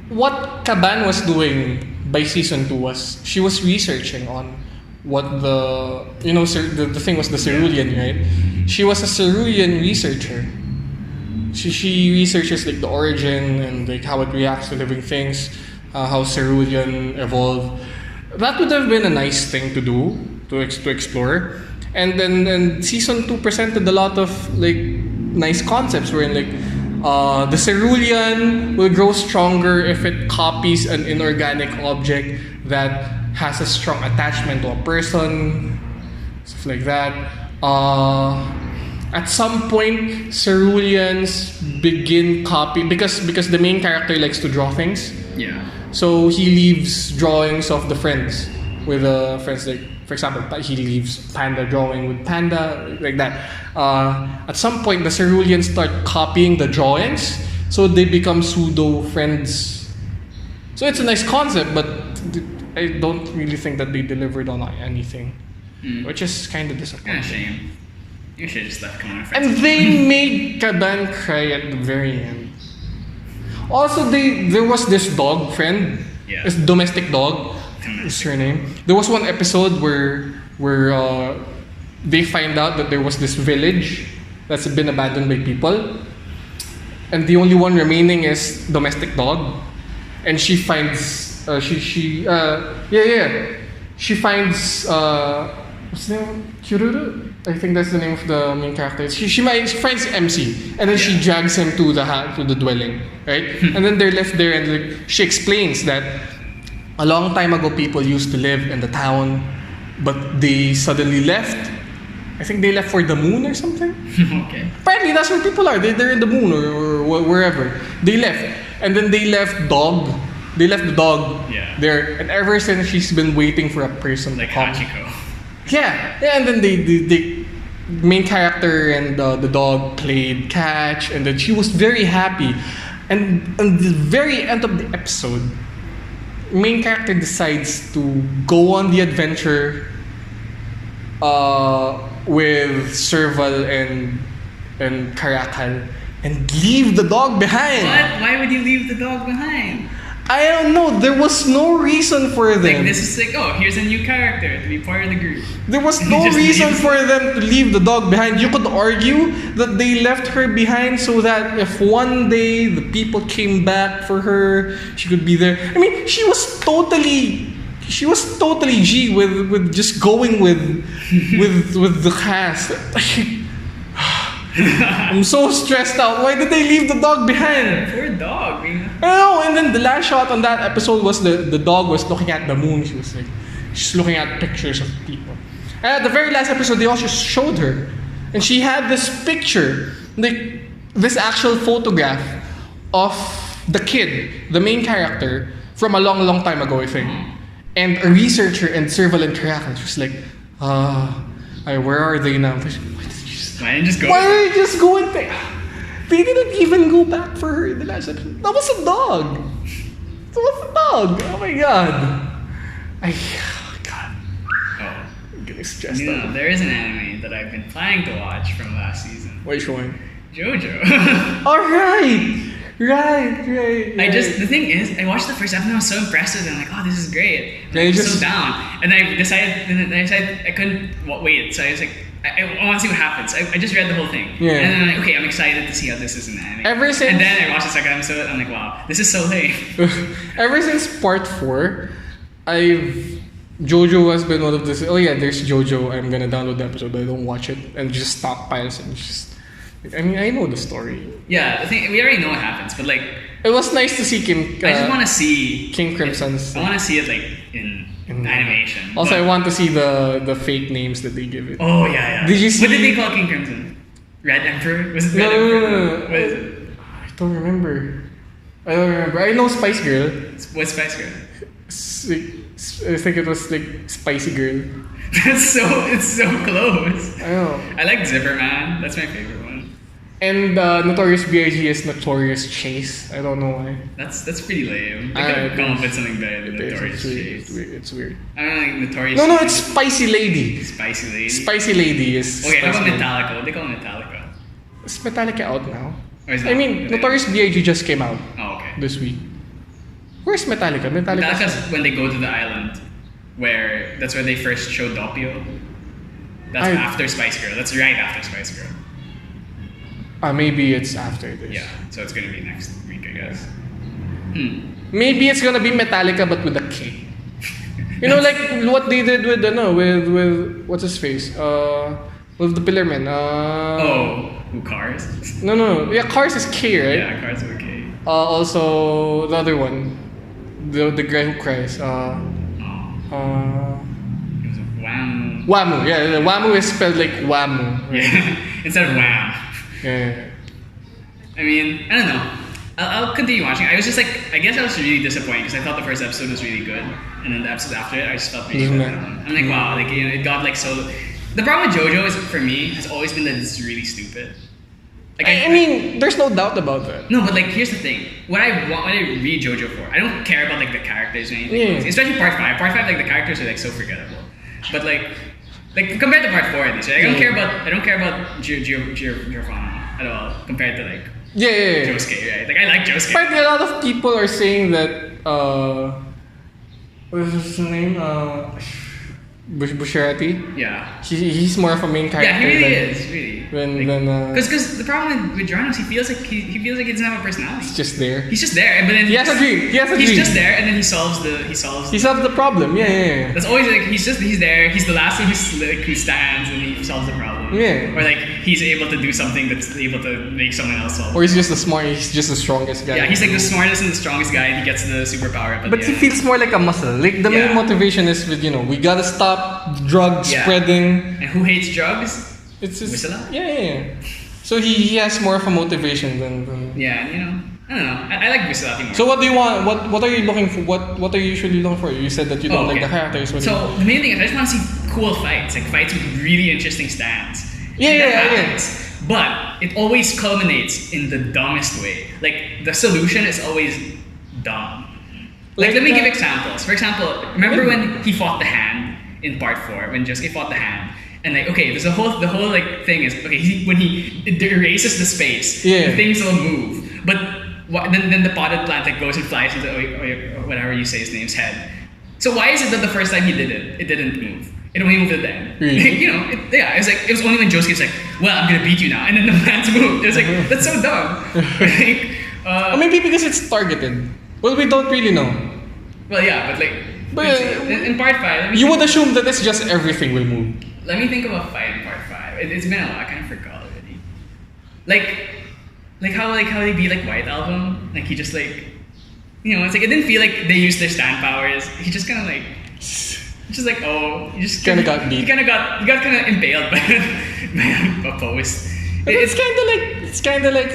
what Caban was doing by season 2 was she was researching on what the thing was the cerulean, right? She was a cerulean researcher. She researches like the origin and like how it reacts to living things, how Cerulean evolved. That would have been a nice thing to do, to explore. And then season 2 presented a lot of like nice concepts wherein like the Cerulean will grow stronger if it copies an inorganic object that has a strong attachment to a person, stuff like that. At some point, Ceruleans begin copying because the main character likes to draw things. Yeah. So he leaves drawings of the friends with friends, like for example, he leaves Panda drawing with Panda, like that. At some point, the Ceruleans start copying the drawings, so they become pseudo friends. So it's a nice concept, but I don't really think that they delivered on anything, which is kind of disappointing. Kind of shame. You should have just left Come On Friends. And they made Kaban cry at the very end. Also, there was this dog friend, this domestic dog. What's her name? There was one episode where they find out that there was this village that's been abandoned by people, and the only one remaining is domestic dog, and she finds she finds what's the name? KyuriTizu? I think that's the name of the main character. She finds MC, and then she drags him to the dwelling, right? And then they're left there, and like, she explains that a long time ago people used to live in the town, but they suddenly left. I think they left for the moon or something. Okay. Apparently that's where people are. They're in the moon or wherever. They left, and then they left dog. They left the dog there, and ever since she's been waiting for a person like to come. Hachiko. Yeah, and then the main character and the dog played catch, and then she was very happy. And at the very end of the episode, main character decides to go on the adventure with Serval and Caracal and leave the dog behind. What? Why would you leave the dog behind? I don't know. There was no reason for them. Like, this is like, oh, here's a new character to be part of the group. There was no reason for them to leave the dog behind. You could argue that they left her behind so that if one day the people came back for her, she could be there. I mean, she was totally G with just going with the cast. I'm so stressed out. Why did they leave the dog behind? Poor dog. I know. And then the last shot on that episode was the dog was looking at the moon. She was like, she's looking at pictures of people. And at the very last episode, they also showed her, and she had this picture, like this actual photograph of the kid, the main character, from a long, long time ago, I think. And a researcher and surveillance tracker. She was like, where are they now? Why didn't you just go and think? They didn't even go back for her in the last episode. That was a dog. That was a dog. Oh my god. I'm getting stressed out. There is an anime that I've been planning to watch from last season. Which one? JoJo. Alright. Right. The thing is, I watched the first episode and I was so impressed with it. I'm like, oh, this is great. I was so down. And I decided I couldn't wait. So I was like, I want to see what happens. I just read the whole thing. Yeah. And then I'm like, okay, I'm excited to see how this is in anime. And then I watched the second episode, I'm like, wow, this is so lame. Ever since part 4, JoJo has been one of this. Oh yeah, there's JoJo. I'm gonna download the episode, but I don't watch it and just stockpiles and just. I mean, I know the story. Yeah, I think we already know what happens, but like, it was nice to see Kim. I just want to see King Crimson's. I want to see it like in animation. Also, I want to see the fake names that they give it. Oh yeah. Did you see? What did they call King Crimson? Red Emperor? Was it Red Emperor? No. What is it? I don't remember. I know Spice Girl. What's Spice Girl? I think it was like Spicy Girl. It's so close. I know. I like Zipper Man. That's my favorite one. And Notorious B.I.G. is Notorious Chase. I don't know why. That's pretty lame. They could have come up with something better than Notorious Chase. It's weird. I don't think Notorious. No, it's Spicy Lady. Spicy Lady. Spicy Lady is. Okay, how about Metallica? What do they call Metallica? Is Metallica out now? Or is I mean, Notorious B.I.G. just came out. Oh, okay. This week. Where's Metallica? Metallica's when they go to the island, that's where they first show Doppio. That's after Spice Girl. That's right after Spice Girl. Maybe it's after this. Yeah, so it's gonna be next week, I guess. maybe it's gonna be Metallica but with a K. You know, like what they did with with what's his face? With the Pillar Man. Cars? No. Yeah, Cars is K, right? Yeah, Cars with a K. Also the other one, the guy who cries. It was Wham. Wamu. Yeah, the Wamu is spelled like Wamu. Right? Yeah, instead of Wham. Yeah. I mean, I don't know. I'll continue watching. I was just like, I guess I was really disappointed because I thought the first episode was really good, and then the episode after it, I just felt really good. I'm like, wow, like it got like so. The problem with JoJo is for me has always been that it's really stupid. Like I mean, there's no doubt about that. No, but like here's the thing: when I read JoJo for, I don't care about like the characters or anything. Especially part 5. Part 5, like the characters are like so forgettable. But like compared to part 4 at least, right? I don't care about Giovanna at all compared to like. Yeah. Josuke, right? Like I like Josuke. But a lot of people are saying that what is his name? Bushiroad. Yeah. He's more of a main character. Yeah, he really is, really. Because the problem with Joranos, he feels like he doesn't have a personality. He's just there. He's just there, but then he has a dream. He's just there, and then he solves the problem. Yeah. That's always like he's there. He's the last one who stands and he solves the problem. Yeah. Or like he's able to do something that's able to make someone else solve. Or he's just the strongest guy. Yeah, he's like the smartest and the strongest guy, and he gets the superpower. But he feels more like a muscle. Like the main motivation is with we gotta stop drug spreading. And who hates drugs? It's just, Whistle? Yeah. So he has more of a motivation than Yeah, I don't know. I like Whistle more. So what do you want? What are you looking for? What are you usually looking for? You said that you don't like the characters. So the main thing is I just want to see cool fights, like fights with really interesting stands. Yeah. But it always culminates in the dumbest way. Like the solution is always dumb. Like let me give examples. For example, remember when he fought the hand in part 4, when Josuke fought the hand? And like, okay, there's the whole like thing is, okay, when he erases the space, the things will move. But then the potted plant like goes and flies into or whatever you say his name's head. So why is it that the first time he did it didn't move? It only moved at the end. Really? It was only when Josuke's like, well, I'm gonna beat you now, and then the plants moved. It was like, that's so dumb. Or maybe because it's targeted. Well, we don't really know. Well, yeah, but like, in part 5, you would assume that it's just everything will move. Let me think of a fight in part 5. It's been a while. I kind of forgot already. Like how they beat like White Album. Like he just like, it's like it didn't feel like they used their stand powers. He just kind of like, just like you just kind of got beat. He got kind of impaled by a post. It's kind of like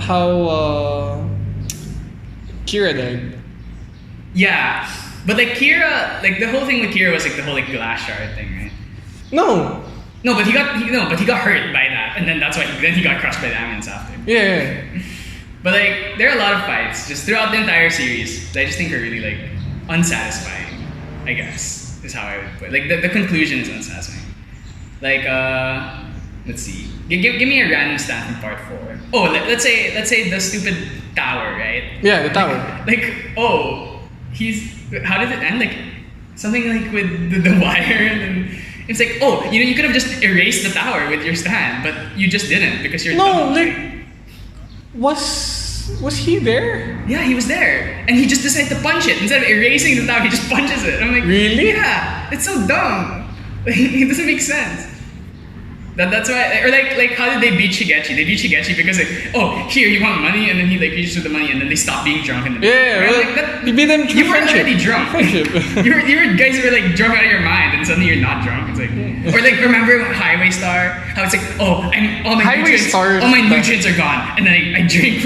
how Kira died. Yeah. But like Kira, like the whole thing with Kira was like the whole like glass shard thing, right? No, but he got hurt by that, and then that's why he got crushed by the Amins after. Yeah. But like there are a lot of fights just throughout the entire series that I just think are really like unsatisfying. I guess is how I would put it. Like the conclusion is unsatisfying. Like let's see, give me a random stat from part 4. Oh, let's say the stupid tower, right? Yeah, the tower. How did it end? Like something like with the wire, and then it's like, you could have just erased the tower with your stand, but you just didn't because you're dumb. Was he there? Yeah, he was there, and he just decided to punch it instead of erasing the tower. He just punches it. I'm like, really? Yeah, it's so dumb. It doesn't make sense. That's why, or like how did they beat Shigechi? They beat Shigechi because like, here you want money, and then he like reaches with the money, and then they stop being drunk. And you beat them through you were already drunk. Friendship. you were guys were like drunk out of your mind, and suddenly you're not drunk. It's like, or like remember Highway Star? How it's like, all my nutrients are gone, and then I drink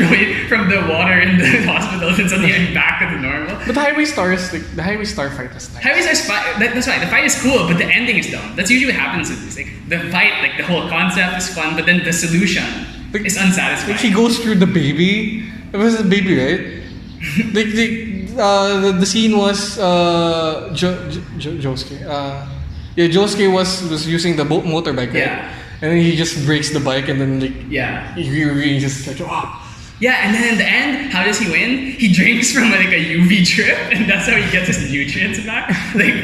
from the water in the hospital, and suddenly I'm back to the normal. But the Highway Star fight was nice. Highway Star's fight, that's right. The fight is cool, but the ending is dumb. That's usually what happens with this. Like the fight, like the whole concept is fun, but then the solution is unsatisfying. Like he goes through the baby. It was a baby, right? The scene was Josuke. Josuke was using the motorbike, right? Yeah. And then he just breaks the bike, and then he just like Yeah, and then in the end, how does he win? He drinks from like a UV drip, and that's how he gets his nutrients back. Like,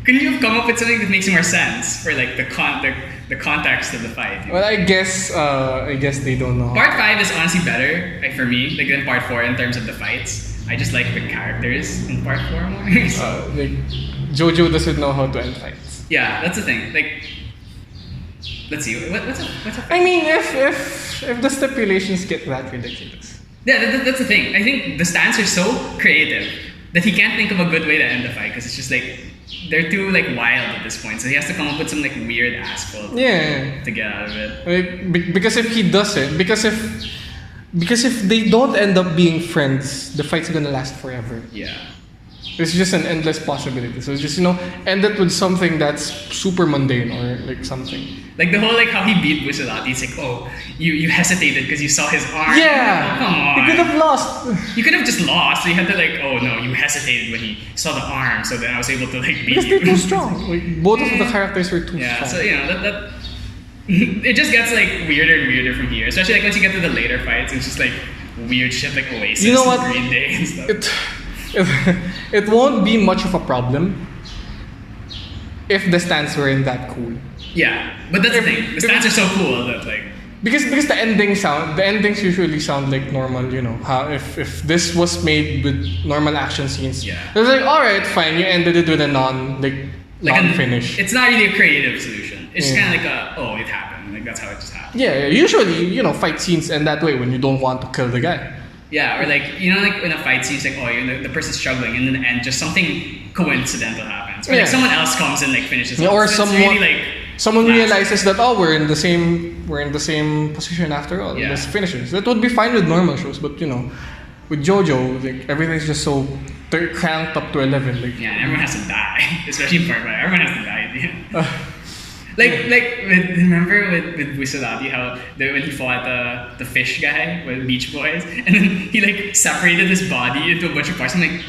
couldn't you have come up with something that makes more sense for like the context of the fight? Well, I guess they don't know. Part 5 is honestly better, like for me, like than part 4 in terms of the fights. I just like the characters in part 4 more. So, Like, Jojo doesn't know how to end fights. yeah, that's the thing. Like, let's see. What's a I mean, if the stipulations get that ridiculous. Yeah, that's the thing. I think the stands are so creative that he can't think of a good way to end the fight because it's just like they're too like wild at this point. So he has to come up with some like weird ass quote to get out of it. Like, because if he does it, because if they don't end up being friends, the fight's gonna last forever. Yeah. It's just an endless possibility. So it's just, end it with something that's super mundane or like something. Like the whole like how he beat Busalati. It's like, oh, you hesitated because you saw his arm. Yeah. Oh, come on. You could have lost. You could have just lost. So you had to like, oh no, you hesitated when he saw the arm. So then I was able to like beat Because you. they're too strong. Like, both of the characters were too Yeah. strong. So that it just gets like weirder and weirder from here. Especially like once you get to the later fights, it's just like weird shit like Oasis You know what? and Green Day and stuff. It won't be much of a problem if the stands weren't that cool. Yeah, but that's the thing. The stands are so cool that like Because the endings usually sound like normal, how if this was made with normal action scenes, Yeah. it's like, alright, fine, you ended it with a non-finish. It's not really a creative solution. It's just Yeah. kind of like it happened. Like that's how it just happened. Yeah, usually, fight scenes end that way when you don't want to kill the guy. Yeah, or like like in a fight scene, it's like the person's struggling, and in the end, just something coincidental happens, or Yeah. like someone else comes and like finishes. Yeah, off. or So it's someone really, like, someone last. realizes that we're in the same position after all. Yeah. Let's finish it. That would be fine with normal shows, but with JoJo, like everything's just so cranked up to 11. Like Yeah, and everyone has to die, especially in part 1. Everyone has to die at the end. Remember with Busalati how when he fought the fish guy with Beach Boys, and then he like separated his body into a bunch of parts. I'm like,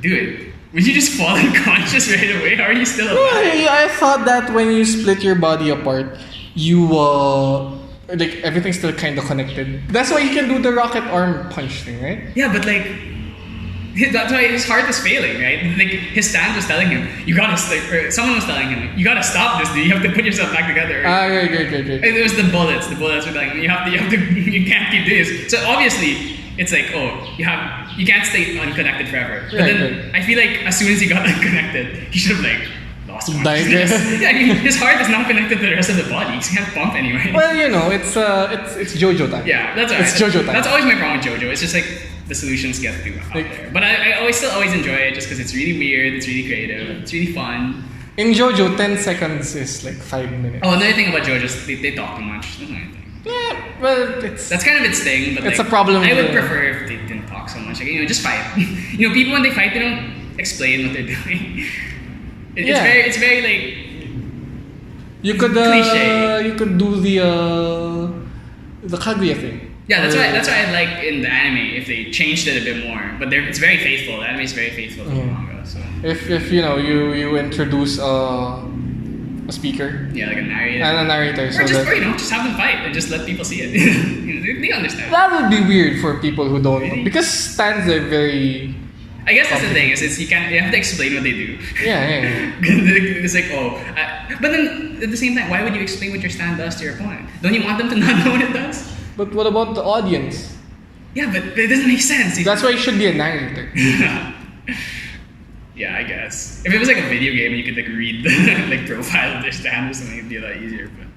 dude, would you just fall unconscious right away? How are you still alive? I thought that when you split your body apart, you like everything's still kind of connected. That's why you can do the rocket arm punch thing, right? Yeah, but like that's why his heart was failing, right? Like his stand was telling him, you gotta or someone was telling him, you gotta stop this, dude. You have to put yourself back together. Right. And it was the bullets. The bullets were telling him, you can't keep doing this. So obviously, it's like, you can't stay unconnected forever. But then I feel like as soon as he got unconnected, he should have like lost consciousness. Yeah, I mean, his heart is not connected to the rest of the body. He can't pump anyway. Well, it's JoJo time. Yeah, that's alright. It's JoJo time. That's always my problem with JoJo. It's just like the solutions get too out there. But I always enjoy it just because it's really weird, it's really creative, it's really fun. In JoJo, 10 seconds is like 5 minutes. Oh, another thing about JoJo is they talk too much. That's another thing. Yeah, well, That's kind of its thing, but it's like, a problem. I would prefer if they didn't talk so much. Like, just fight. People when they fight, they don't explain what they're doing. It's very like you could cliche. You could do the Kaguya thing. Yeah, that's why I like in the anime if they changed it a bit more. But it's very faithful. The anime is very faithful to the manga. So If you introduce a speaker. Yeah, like a narrator. And a narrator. Or just have them fight and just let people see it. They understand. That would be weird for people who don't Really? because stands are very. I guess that's the thing is you have to explain what they do. Yeah. It's like but then at the same time, why would you explain what your stand does to your opponent? Don't you want them to not know what it does? But what about the audience? Yeah, but it doesn't make sense. That's why it should be a narrator. Yeah, I guess. If it was like a video game and you could like read the like profile of their stand or something, it'd be a lot easier. But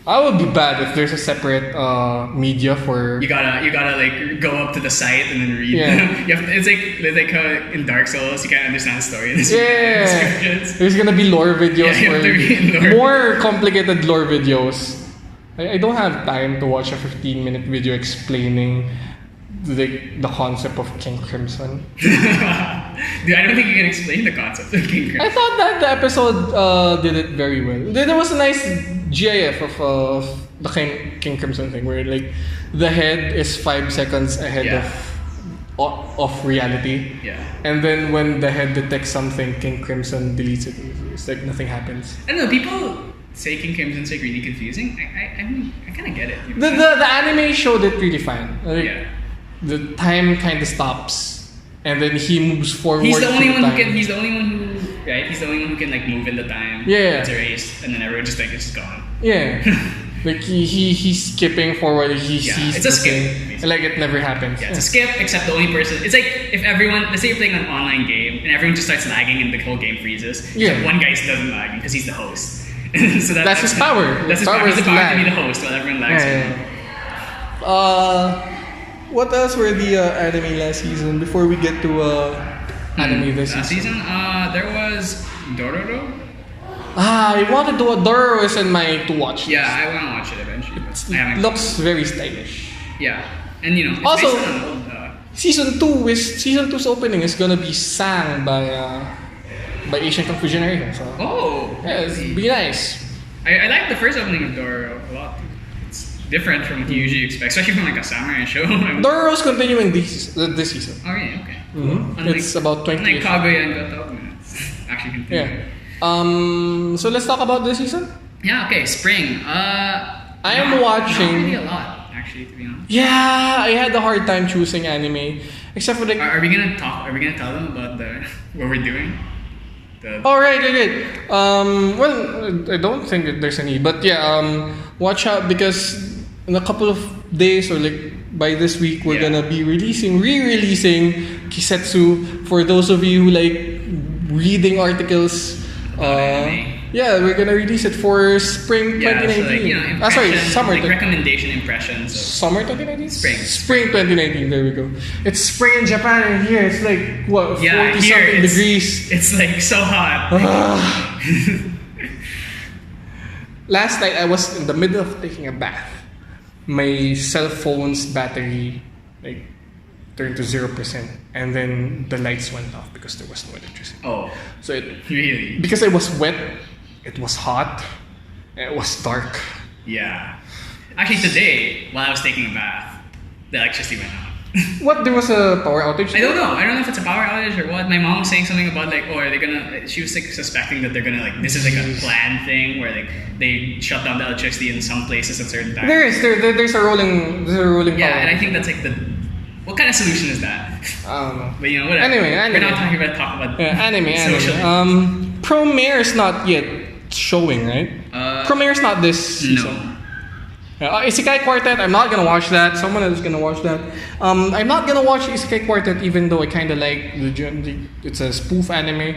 I would be bad if there's a separate media for. you gotta like go up to the site and then read. Yeah. It's like in Dark Souls, you can't understand the story. Yeah. Descriptions. There's gonna be lore videos Yeah, you have to read lore more complicated lore videos. I don't have time to watch a 15-minute video explaining the concept of King Crimson. Dude, I don't think you can explain the concept of King Crimson. I thought that the episode did it very well. There was a nice GIF of the King Crimson thing where like the head is 5 seconds ahead of reality. Yeah. And then when the head detects something, King Crimson deletes it. It's like nothing happens. I don't know, people say King Crimson's like really confusing. I mean, I kind of get it. The anime showed it really fine. Like, Yeah. The time kind of stops, and then he moves forward. He's the only one through who time. can. He's the only one who. Right. He's the only one who can like move in the time. Yeah. It's erased, and then everyone just like it's just gone. Yeah. Like he's skipping forward. He sees it's a the skip, thing, basically. and like it never happens. Yeah, it's a skip, except the only person. It's like if everyone, let's say you're playing an online game and everyone just starts lagging and the whole game freezes. Yeah. So one guy doesn't lag because he's the host. So that's his power. That's his power. He's the power to be the host while everyone lags. What else were the anime last season before we get to anime this Last season, there was Dororo. I wanted to. Dororo is in my to watch. Yeah, I want to watch it eventually. But I haven't. Looks very stylish. Yeah, and you know, it's Also, based on old, season 2's opening is gonna be sang by Asian Kung Fu Generation. So yeah, it's be nice. I like the first opening of Dororo a lot. It's different from what you usually expect, especially from like a samurai show. Dororo's continuing this season. Oh yeah, okay. Mm-hmm. It's about 20 Like years. Kaguya and Goto, it's actually continuing. Yeah. So let's talk about this season. Yeah. Okay. Spring. I am watching. Not really a lot, actually, to be honest. Yeah, I had a hard time choosing anime, except for like. Are we gonna talk? Are we gonna tell them about what we're doing? Oh right. Well, I don't think that there's any, but yeah. Watch out because in a couple of days or like by this week we're gonna be re-releasing Kisetsu for those of you who like reading articles. Yeah, we're gonna release it for spring 2019. So like, you know, summer. Like recommendation impressions. Summer 2019? Spring 2019, there we go. It's spring in Japan and here it's like, what, 40 something degrees. It's like so hot. Last night I was in the middle of taking a bath. My cell phone's battery like turned to 0% and then the lights went off because there was no electricity. Oh. So it really? Because it was wet, it was hot, and it was dark. Yeah. Actually today, while I was taking a bath, the electricity went out. What? There was a power outage? I don't know if it's a power outage or what. My mom was saying something about like, are they gonna? She was like suspecting that they're gonna like this is like a planned thing where like they shut down the electricity in some places at certain times. There's a rolling Yeah, power. and I think that's like what kind of solution is that? I don't know. But you know, whatever. Anyway. We're not talk about anime. Socially. Premiere is not yet showing, right? Premiere is not this season. No. Isekai Quartet, I'm not gonna watch that. Someone else is gonna watch that. I'm not gonna watch Isekai Quartet even though I kinda like it's a spoof anime.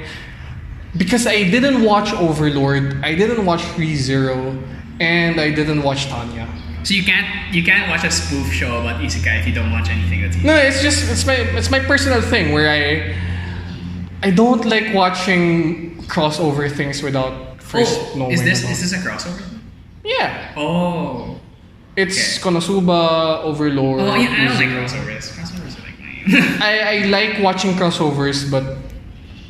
Because I didn't watch Overlord, I didn't watch ReZero, and I didn't watch Tanya. So you can't watch a spoof show about isekai if you don't watch anything that's isekai. No, it's my personal thing where I don't like watching crossover things without first knowing. Is this a crossover? Yeah. Oh. It's Konosuba, Overlord. Oh yeah, I don't like ReZero. crossovers. Crossovers are like lame. I like watching crossovers, but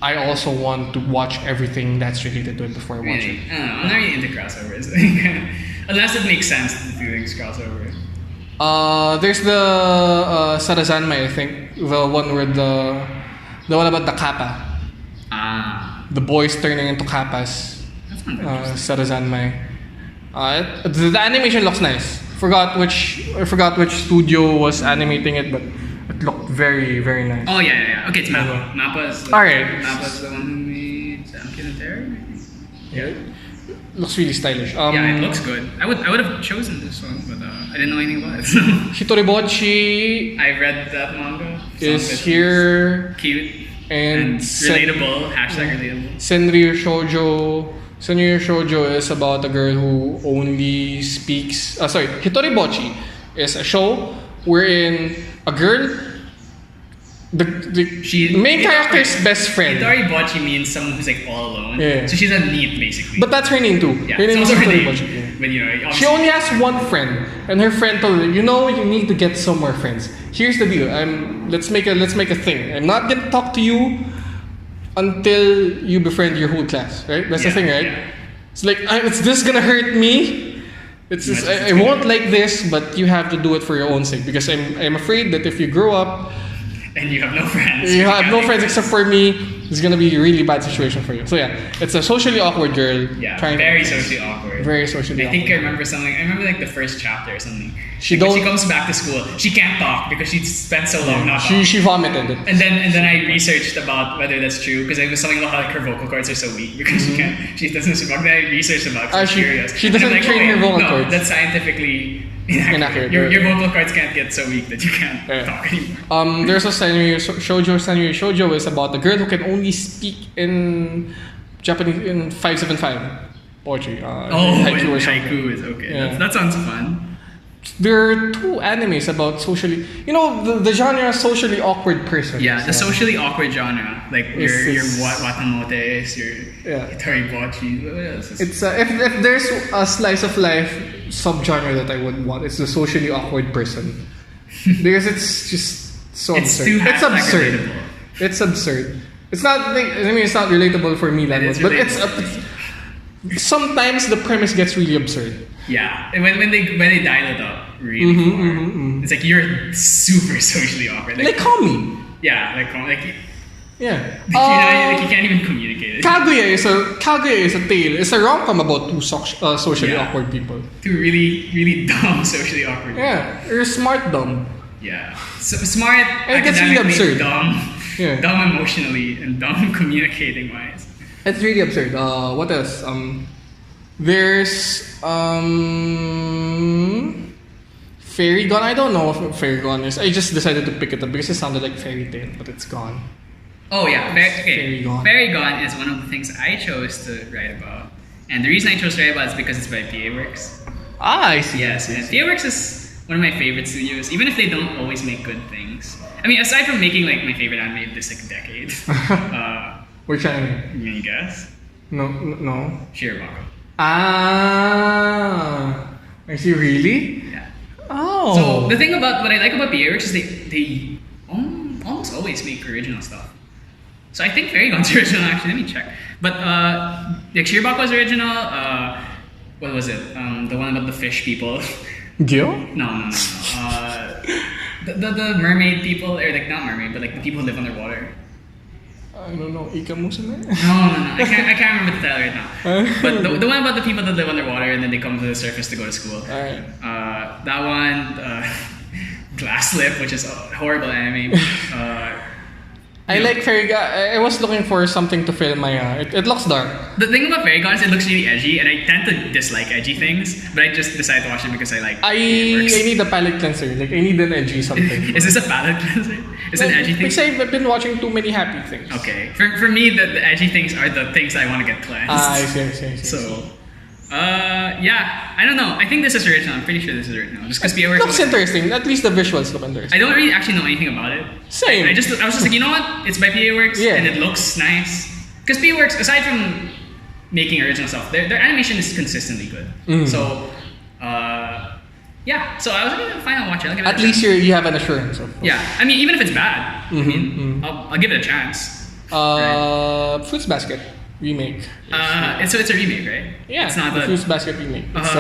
I also want to watch everything that's related to it before I watch Really? it. I don't know. I'm not really into crossovers. Unless it makes sense to do things crossover. There's the Sarazanmai, I think. The one where the one about the kappa. Ah. The boys turning into kappas. That's not interesting. Sarazanmai. The animation looks nice. I forgot which studio was animating it, but it looked very, very nice. Oh yeah. Okay, it's Mappa. Mappa's the one who made Samkin Terror. Yeah. Looks really stylish. Yeah, it looks good. I would have chosen this one, but I didn't know anything about it. So. Hitoribochi I read that manga. is here. Cute And relatable. #relatable. Senryu Shoujo is about a girl who only speaks. Hitoribochi is a show wherein a girl. The main character's best friend. Hitoribochi means someone who's like all alone. Yeah. So she's a NEET basically. But that's her name too. Yeah, Her name is it's also her name. Hitoribochi. But you know, She only has one friend, and her friend told her, you need to get some more friends. Here's the deal. Let's make a thing. I'm not gonna talk to you until you befriend your whole class, right? That's the thing, right? Yeah. It's like it's this gonna hurt me. It's just, I won't like this, but you have to do it for your own sake because I'm afraid that if you grow up and you have no friends. you have no friends except for me, it's gonna be a really bad situation for you. So yeah, it's a socially awkward girl. Yeah, trying very socially awkward. Very socially I awkward. think I remember something. I remember like the first chapter or something. When she comes back to school, she can't talk because she spent so long not talking. She vomited it. And then I researched about whether that's true because it was something about how like her vocal cords are so weak because she doesn't survive. Then I researched about it. She Curious. She doesn't train her vocal cords. That's scientifically inaccurate. Your vocal cords can't get so weak that you can't talk anymore. There's a shoujo is about the girl who can only speak in Japanese in 575 poetry. Haiku or something. Haiku is okay. Yeah. That sounds fun. There are 2 animes about socially, the genre socially awkward person. Yeah, the socially awkward genre, like your watamotes, your toribochi. What else? It's if there's a slice of life subgenre that I would want, it's the socially awkward person because it's just so absurd. It's absurd. Relatable. It's absurd. It's not. It's not relatable for me that much, but it's sometimes the premise gets really absurd. Yeah, and when they dial it up really far, it's like you're super socially awkward. Like Kami. Yeah, yeah. You can't even communicate it. Kaguya is a tale. It's a rom-com about 2 socially awkward people. 2 really really dumb socially awkward. Yeah, you're smart dumb. Yeah, so smart. And it gets really absurd. Dumb emotionally and dumb communicating wise. It's really absurd. What else? There's Fairy Gone. I don't know if Fairy Gone is. I just decided to pick it up because it sounded like fairy tale, but it's gone. Oh yeah, Fairy Gone. Fairy Gone is one of the things I chose to write about, and the reason I chose to write about it is because it's by PA Works. I see. Yes, and PA Works is one of my favorite studios, even if they don't always make good things. I mean, aside from making like my favorite anime this like decade. Which anime? Can you guess? No. Shirobako. I see. Really? Yeah. Oh. So the thing about what I like about PA Works is they almost always make original stuff. So I think Fairy Gone's original actually. Let me check. But like Shirobako was original. What was it? The one about the fish people. Gil? No. The mermaid people, or like not mermaid, but like the people who live underwater. I don't know, Ikamusume? No. I can't remember the title right now. But the one about the people that live underwater and then they come to the surface to go to school. Alright. That one, Glass Lip, which is a horrible anime. I like Fairy Gone. I was looking for something to fill my. It looks dark. The thing about Fairy Gone is it looks really edgy, and I tend to dislike edgy things, but I just decided to watch it because I like. I need a palate cleanser. Like I need an edgy something. Is this a palate cleanser? Is it an edgy thing? Because I've been watching too many happy things. Okay, for me, the edgy things are the things I want to get cleansed. I see. So. Yeah, I don't know. I think this is original. I'm pretty sure this is original. Just because PA Works looks interesting. At least the visuals look interesting. I don't really actually know anything about it. Same. I was just like, you know what? It's by PA Works and it looks nice. Because PA Works, aside from making original stuff, their animation is consistently good. So, yeah. So I was like, fine, I'll watch it. At least you have an assurance of. Yeah. I mean, even if it's bad, I'll give it a chance. Fruits Basket remake. So it's a remake, right? Yeah, it's not the Fruits Basket remake. It's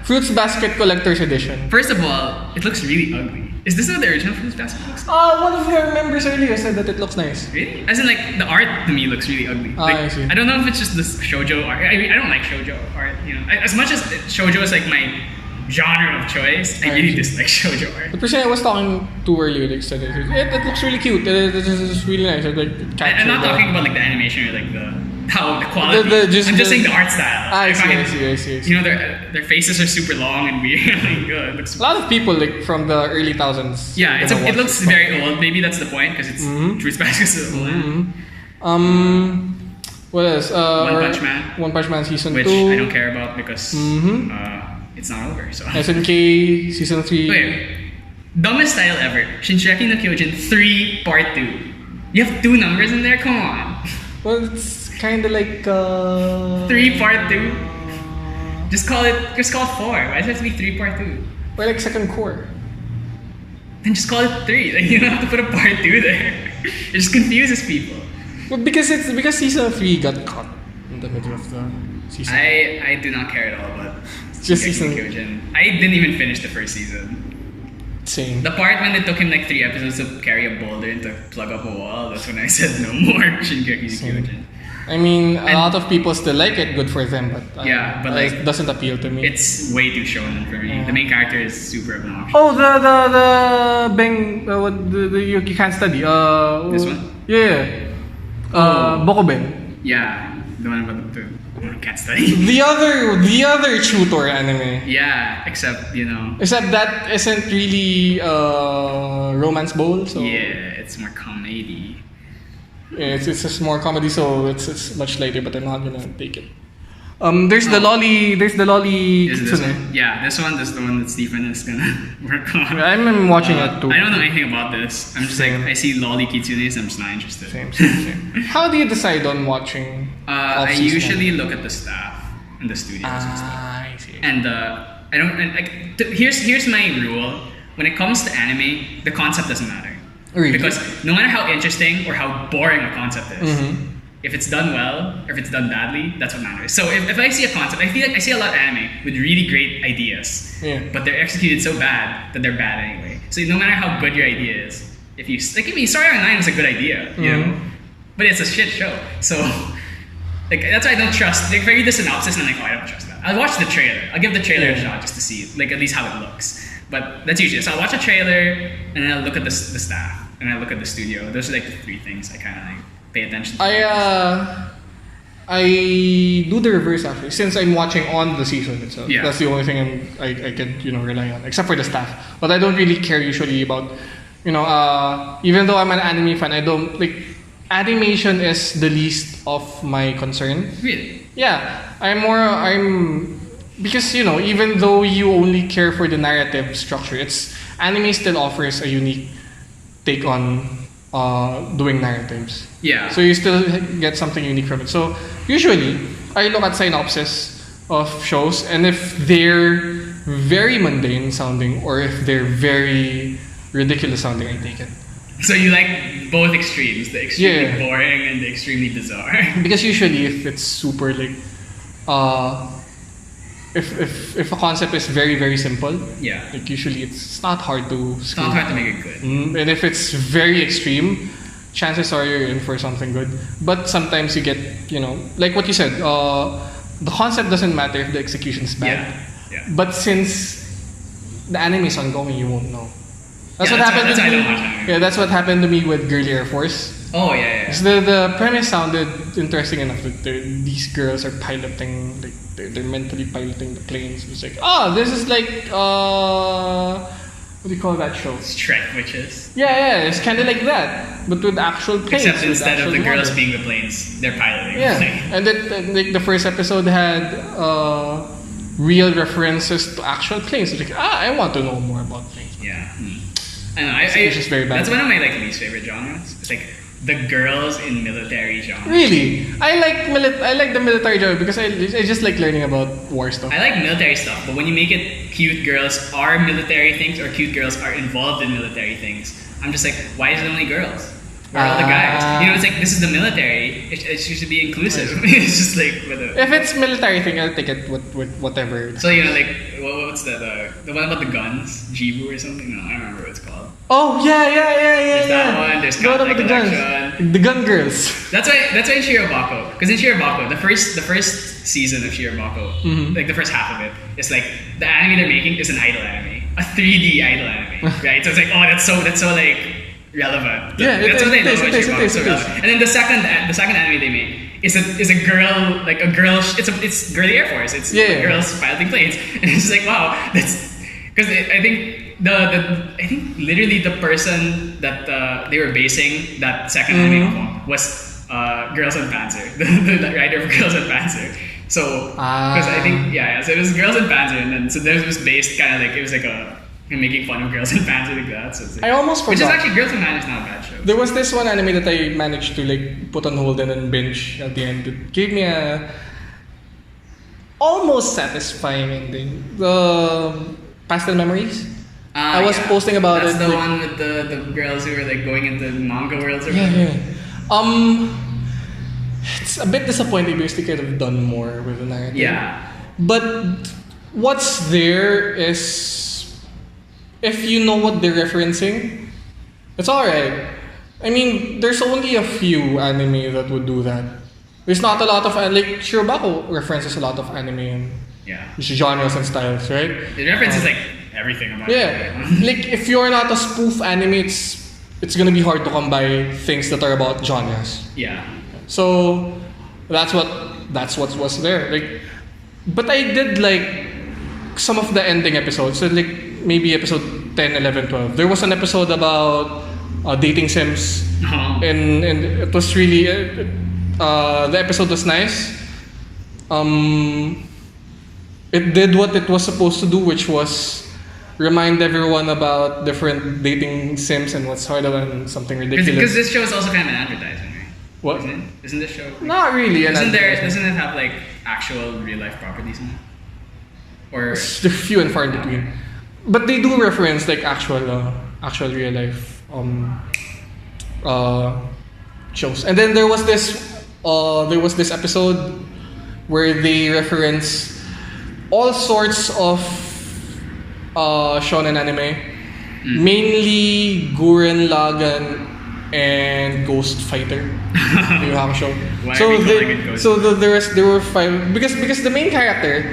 Fruits Basket Collector's Edition. First of all, it looks really ugly. Is this how the original Fruits Basket looks? One of your members earlier said that it looks nice. Really? As in, like, the art to me looks really ugly. I see. I don't know if it's just this shoujo art. I mean, I don't like shoujo art, you know. As much as shoujo is like my genre of choice, I really dislike shoujo art. The person I was talking to earlier like, said it looks really cute. It's really nice. I'm not talking about like the animation or like the quality. I'm just saying the art style. I see. You know, their faces are super long and weird. It looks a lot of people like from the early thousands. Yeah, it looks very old. Maybe that's the point because it's Fruits Basket is old. What else? One Punch Man season 2, which I don't care about because it's not over. So SNK season 3. Wait, dumbest title ever: Shinsheki no Kyojin 3 Part 2. You have 2 numbers in there. Come on. Well, it's kind of like 3 Part 2. Just call it 4. Why does it have to be 3 Part 2? Or like second core. Then just call it 3. Like you don't have to put a Part 2 there. It just confuses people. Well, because season 3 got cut in the middle of the season. I do not care at all about it's just season Kyojin. I didn't even finish the first season. Same. The part when it took him like 3 episodes to carry a boulder and to plug up a wall, that's when I said no more Shingeki no Kyojin. I mean, a lot of people still like it. Good for them, but but like it doesn't appeal to me. It's way too shonen for me. Yeah. The main character is super obnoxious. Oh, the Beng, you can't study. This one? Yeah. Bokuben. Yeah, the one about the can't study. The other tutor anime. Yeah, except Except that isn't really romance bowl. So yeah, it's more comedy. yeah, it's just more comedy, so it's much lighter. But I'm not gonna take it. There's the lolly. There's the lolly. Is this one? Yeah, this one is the one that Stephen is gonna work on. I'm watching it too. I don't know anything about this. I'm just like, I see lolly kitsunes, I'm just not interested. Same. How do you decide on watching? I usually look at the staff and the studios and stuff. I see. And I don't here's my rule. When it comes to anime, the concept doesn't matter. Really? Because no matter how interesting or how boring a concept is, if it's done well or if it's done badly, that's what matters. So if I see a concept, I feel like I see a lot of anime with really great ideas, but they're executed so bad that they're bad anyway. So no matter how good your idea is, if you like, I mean, Sword Art Online was a good idea, you know, but it's a shit show. So like that's why I don't trust. Like if I read the synopsis and I'm like, oh, I don't trust that. I'll watch the trailer. I'll give the trailer a shot just to see, like at least how it looks. But that's usually it. So I'll watch a trailer and then I'll look at the staff and I look at the studio. Those are like the 3 things I kind of like pay attention to. I do the reverse actually, since I'm watching on the season itself. Yeah. That's the only thing I can rely on, except for the staff. But I don't really care usually about even though I'm an anime fan, I don't like animation is the least of my concern. Really? Yeah, I'm because even though you only care for the narrative structure, anime still offers a unique take on doing narratives. Yeah. So you still get something unique from it. So usually I look at synopsis of shows, and if they're very mundane sounding or if they're very ridiculous sounding, I take it. So you like both extremes, the extremely boring and the extremely bizarre. Because usually if it's super like if a concept is very very simple, like usually it's not hard to it's not hard to make it good. And if it's very extreme, chances are you're in for something good. But sometimes you get like what you said, the concept doesn't matter if the execution is bad. Yeah. But since the anime is ongoing, you won't know. That's what happened to me. Yeah, that's what happened to me with Girly Air Force. Oh yeah. So the premise sounded interesting enough that these girls are piloting, like they're mentally piloting the planes. It was like, this is like what do you call that show? Shrek witches. Yeah, it's kind of like that, but with actual planes. Except instead of the girls being the planes, they're piloting. Yeah, and then like the first episode had real references to actual planes. It's like, I want to know more about planes. Yeah. I know. It's just very bad. That's one of my least favorite genres. It's like the girls in military genre. Really? I like the military genre because I just like learning about war stuff. I like military stuff, but when you make it cute girls are military things or cute girls are involved in military things, I'm just like, why is it only girls? Where are all the guys? It's like, this is the military. It should be inclusive. It's just like if it's military thing, I'll take it with whatever. So like what's the one about the guns? Jibu or something? No, I don't remember what it's called. Oh yeah. There's that one. There's Cat Like Collection. The gun girls. That's why in Shirobako, because in Shirobako, the first season of Shirobako, like the first half of it, is like the anime they're making is an idol anime, a 3D idol anime, right? So it's like, that's so like relevant. Yeah, that's what they love about it Shirobako. is. And then the second anime they make is a girl, like a girl. It's Girly Air Force. It's girls piloting planes, and it's just like, wow, that's because I think. I think literally the person that they were basing that second anime on was Girls and Panzer, the writer for Girls and Panzer. So because I think so it was Girls and Panzer, and then so there was based kind of like it was like making fun of Girls and Panzer like that. So it's like, I almost forgot. Which is actually Girls and Panzer is not a bad show. There was this one anime that I managed to like put on hold and then binge at the end. It gave me a almost satisfying ending. The Pastel Memories. I was posting about That's it. That's the one with the girls who were like going into manga worlds or whatever. It's a bit disappointing because they could have done more with the narrative. Yeah. But what's there is if you know what they're referencing, it's alright. I mean, there's only a few anime that would do that. There's not a lot of like Shirobako references a lot of anime and genres and styles, right? It references like everything about it. Like if you're not a spoof anime, it's gonna be hard to come by things that are about genres. Yeah. So that's what was there. Like, but I did like some of the ending episodes. So like maybe episode 10, 11, 12. There was an episode about dating sims, and it was really. The episode was nice. It did what it was supposed to do, which was remind everyone about different dating sims and what's harder and something ridiculous. Because this show is also kind of an advertisement, right? What? Isn't this show? Not really. Doesn't it have like actual real life properties in it? Or they're few and far in between. But they do reference like actual real life shows. And then there was this episode where they reference all sorts of shonen anime, mainly Gurren Lagann and Ghost Fighter. Yu Hakusho. There were 5 because the main character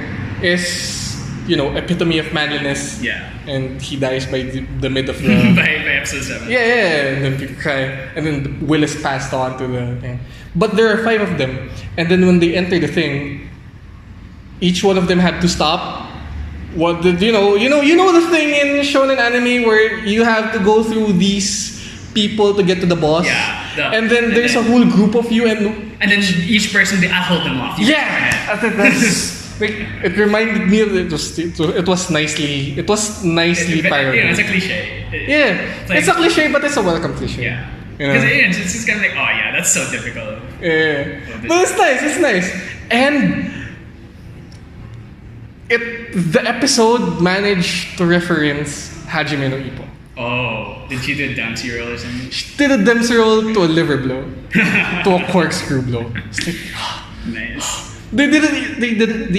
is epitome of manliness. Yeah. And he dies by the mid of the by episode 7. Yeah, and then people cry, and then Will is passed on to the thing. But there are 5 of them, and then when they enter the thing, each one of them had to stop. What did you know the thing in shonen anime where you have to go through these people to get to the boss. Yeah. And then there's a whole group of you, and then each person they hold them off. Yeah, that's. Like, it reminded me of it was nicely parodied. It's a cliche. It's a cliche, but it's a welcome cliche. Yeah. Because it's just kind of like, oh yeah, that's so typical. Yeah. But it's nice. And the episode managed to reference Hajime no Ippo. Oh, did she do a Dempsey roll or something? She did a Dempsey roll to a liver blow, to a corkscrew blow. It's like, nice. They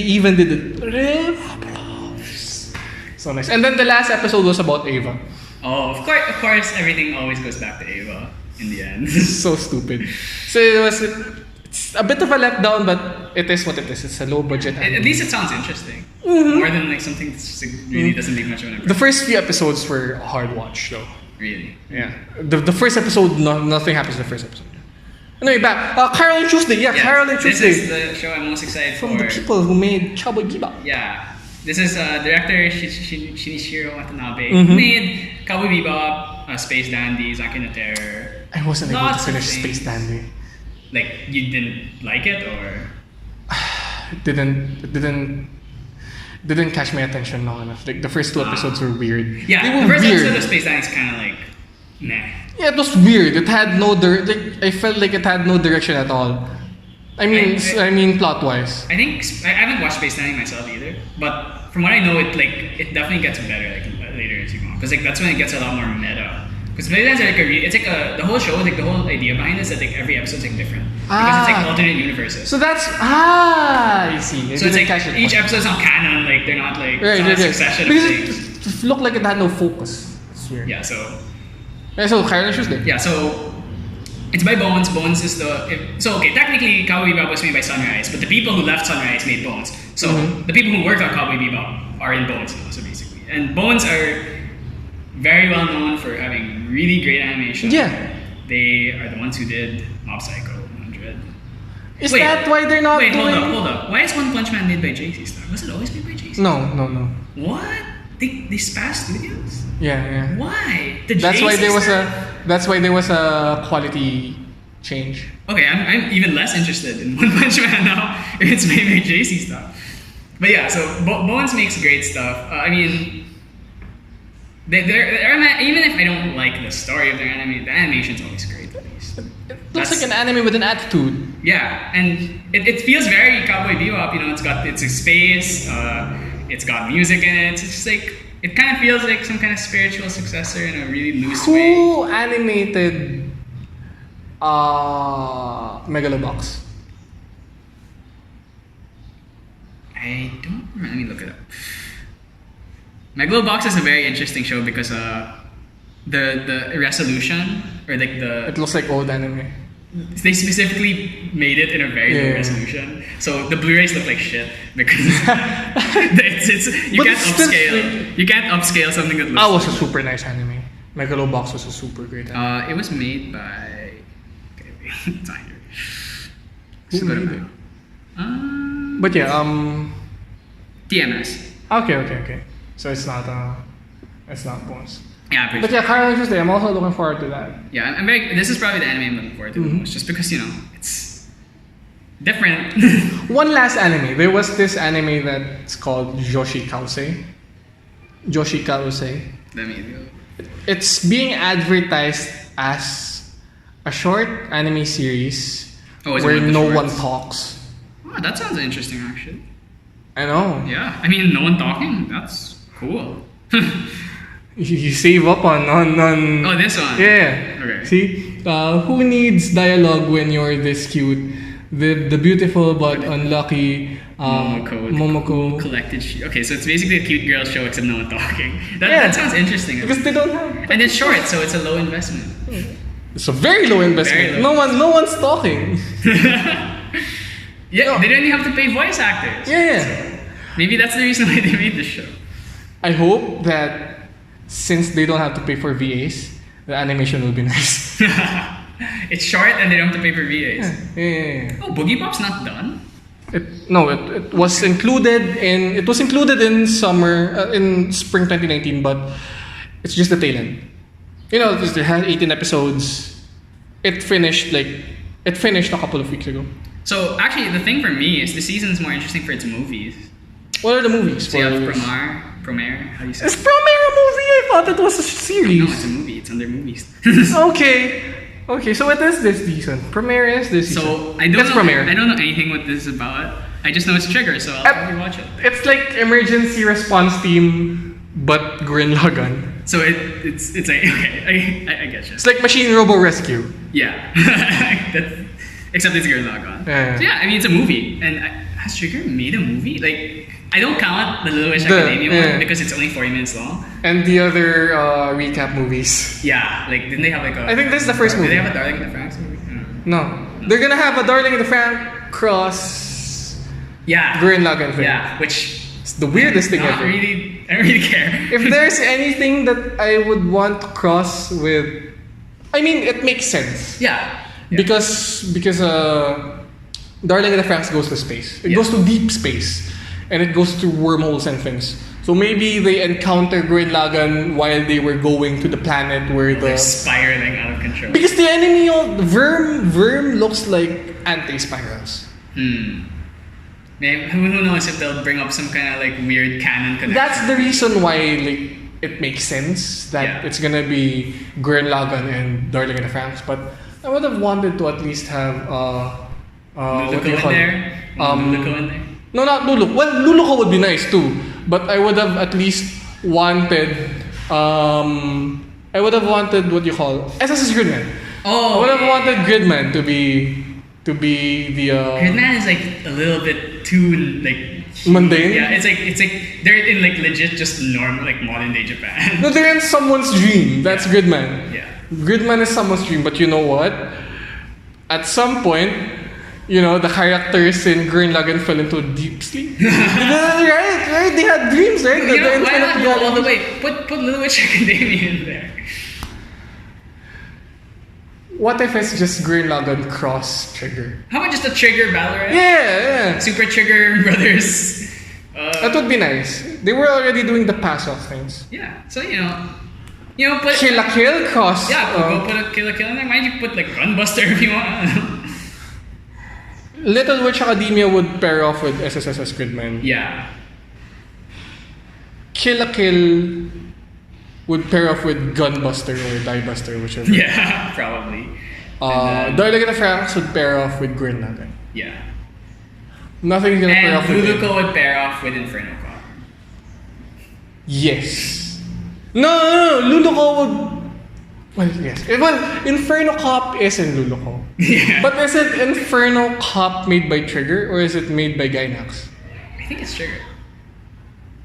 even did it. So nice. And then the last episode was about Ava. Oh, of course, everything always goes back to Ava in the end. So stupid. So it's a bit of a letdown, but it is what it is. It's a low budget. At least it sounds interesting. More than like something that just really doesn't make much of an impression. The first few episodes were a hard watch, though. Really? Yeah. The first episode, nothing happens in the first episode. Anyway, back. Carol and Tuesday. Yeah, Carol and Tuesday. This is the show I'm most excited for. From the people who made Cowboy Bebop. Yeah. This is director Shinichiro Watanabe. Who made Cowboy Bebop, Space Dandy, Zaki no Terror. I wasn't able to finish Space Dandy. Like, you didn't like it, or? It didn't catch my attention long enough. Like, the first 2 episodes were weird. Yeah, the first episode of Space Dandy is kind of like, nah. Yeah, it was weird. It had no I felt like it had no direction at all. I mean plot-wise. I think I haven't watched Space Dandy myself either, but from what I know, it definitely gets better later as you go on, because that's when it gets a lot more meta. Because Space Dandy is the whole show, the whole idea behind it is that every episode's different, because it's alternate universes. So that's I see. So it's each episode's not canon, they're not right. Succession because of things. It looked like it had no focus. It's weird. Yeah. So Carol and Tuesday. Yeah. So it's by Bones. Bones is technically Cowboy Bebop was made by Sunrise, but the people who left Sunrise made Bones. So the people who worked on Cowboy Bebop are in Bones now, so basically. And Bones are very well known for having really great animation. Yeah. They are the ones who did Mob Psycho 100. Is that why they're not doing... Hold up. Why is One Punch Man made by JC Star? Was it always made by JC Star? No. What? They spast studios? Yeah. Why? That's why there was a quality change. Okay, I'm even less interested in One Punch Man now if it's made by JC Star. But yeah, so Bones makes great stuff. I mean, they're even if I don't like the story of their anime, the animation's always great at least. It looks like an anime with an attitude. Yeah, and it feels very Cowboy Bebop. It's a space. It's got music in it. It's just it kind of feels like some kind of spiritual successor in a really loose way. Who animated Megalobox? I don't remember. Let me look it up. Megalobox is a very interesting show because the resolution or like It looks like old anime. they specifically made it in a very low resolution, so the Blu-rays look like shit because you But can't it's still upscale. You can't upscale something that looks. That was a super nice anime. Megalobox was a super great anime. It was made by. Okay, it's not here. Who made it? But yeah, TMS. Okay. So it's not Bones. Yeah, I'm pretty But sure. yeah, Carol Tuesday, I'm also looking forward to that. Yeah, I'm very. This is probably the anime I'm looking forward to the most, just because it's different. One last anime. There was this anime that's called Joshi Kausei. Let me go. It's being advertised as a short anime series Oh, is it where one of the no one shorts? talks. Oh, that sounds interesting, actually. I know. Yeah, I mean, no one talking. That's cool. You save up on. Oh, this one. Yeah. Okay. See, who needs dialogue when you're this cute? The beautiful but unlucky Momoko. Collected. Okay, so it's basically a cute girl show except no one talking. That sounds interesting. Because they don't have. And it's short, so it's a low investment. It's a very low investment. Very low. No one's talking. Yeah, they didn't have to pay voice actors. Yeah. Maybe that's the reason why they made this show. I hope that since they don't have to pay for VAs, the animation will be nice. It's short and they don't have to pay for VAs. Yeah. Oh, Boogie Pop's not done? It was included in summer in spring 2019, but it's just the tail end. You know, it had 18 episodes. It finished a couple of weeks ago. So actually, the thing for me is the season's more interesting for its movies. What are the movies? So you have Premiere. How do you say? It's Premiere a movie? I thought it was a series. No, it's a movie. It's under movies. Okay, so what is this season? Premiere is this season. So I don't That's know. Premiere. I don't know anything what this is about. I just know it's Trigger, so I'll probably watch it. It's like emergency response team, but Gurren Lagann. So it's like okay, I get you. It's like Machine Robo Rescue. Yeah, except it's Gurren Lagann. Yeah. So yeah, I mean it's a movie, and has Trigger made a movie? Like I don't count the Little Witch Academia one because it's only 40 minutes long. And the other recap movies. Yeah, like didn't they have like a? I think this is the first movie. Did they have a Darling in the Franxx movie? No. They're gonna have a Darling in the Franxx cross. Yeah. Gurren Lagann thing. Yeah, which it's the weirdest thing ever. I don't really care. If there's anything that I would want to cross with, I mean, it makes sense. Yeah. Because Darling in the Franxx goes to space. It goes to deep space. And it goes through wormholes and things. So maybe they encounter Gurren Lagann while they were going to the planet where They're spiraling out of control. Because the enemy, Verm looks like anti-spirals. Maybe, who knows if they'll bring up some kind of like weird canon connection. That's the reason why it makes sense that it's gonna be Gurren Lagann and Darling in the Franxx. But I would have wanted to at least have Luluko in there. Luluko in there. No, not Luluko. Well, Luluko would be nice too. But I would have at least wanted what you call SSS Gridman. Oh, I would have wanted Gridman to be the Gridman is like a little bit too like mundane. Yeah, it's like they're in like legit just normal like modern day Japan. No, they're in someone's dream. That's Gridman. Yeah. Gridman is someone's dream, but you know what? At some point, you know, the characters in Gurren Lagann fell into deep sleep. right? They had dreams, right? You know, why not go all the way? Put Little Witch Academia in there. What if it's just Gurren Lagann cross Trigger? How about just a Trigger battle royale? Yeah. Super Trigger Brothers. That would be nice. They were already doing the pass-off things. Yeah, so you know, put Kill la Kill cross. Yeah, go put a Kill la Kill in there. Might you put like Gunbuster if you want? Little Witch Academia would pair off with SSS Gridman. Yeah. Kill la Kill would pair off with Gunbuster or Diebuster, whichever. Yeah, probably. Darling in the Franxx would pair off with Gurren Lagann. Yeah. Nothing's gonna pair off with Luluko would pair off with Inferno Cop. Yes. No, Luluko would. Well, yes. Well, Inferno Cop is in Luluko. Yeah. But is it Inferno Cop made by Trigger or is it made by Gainax? I think it's Trigger.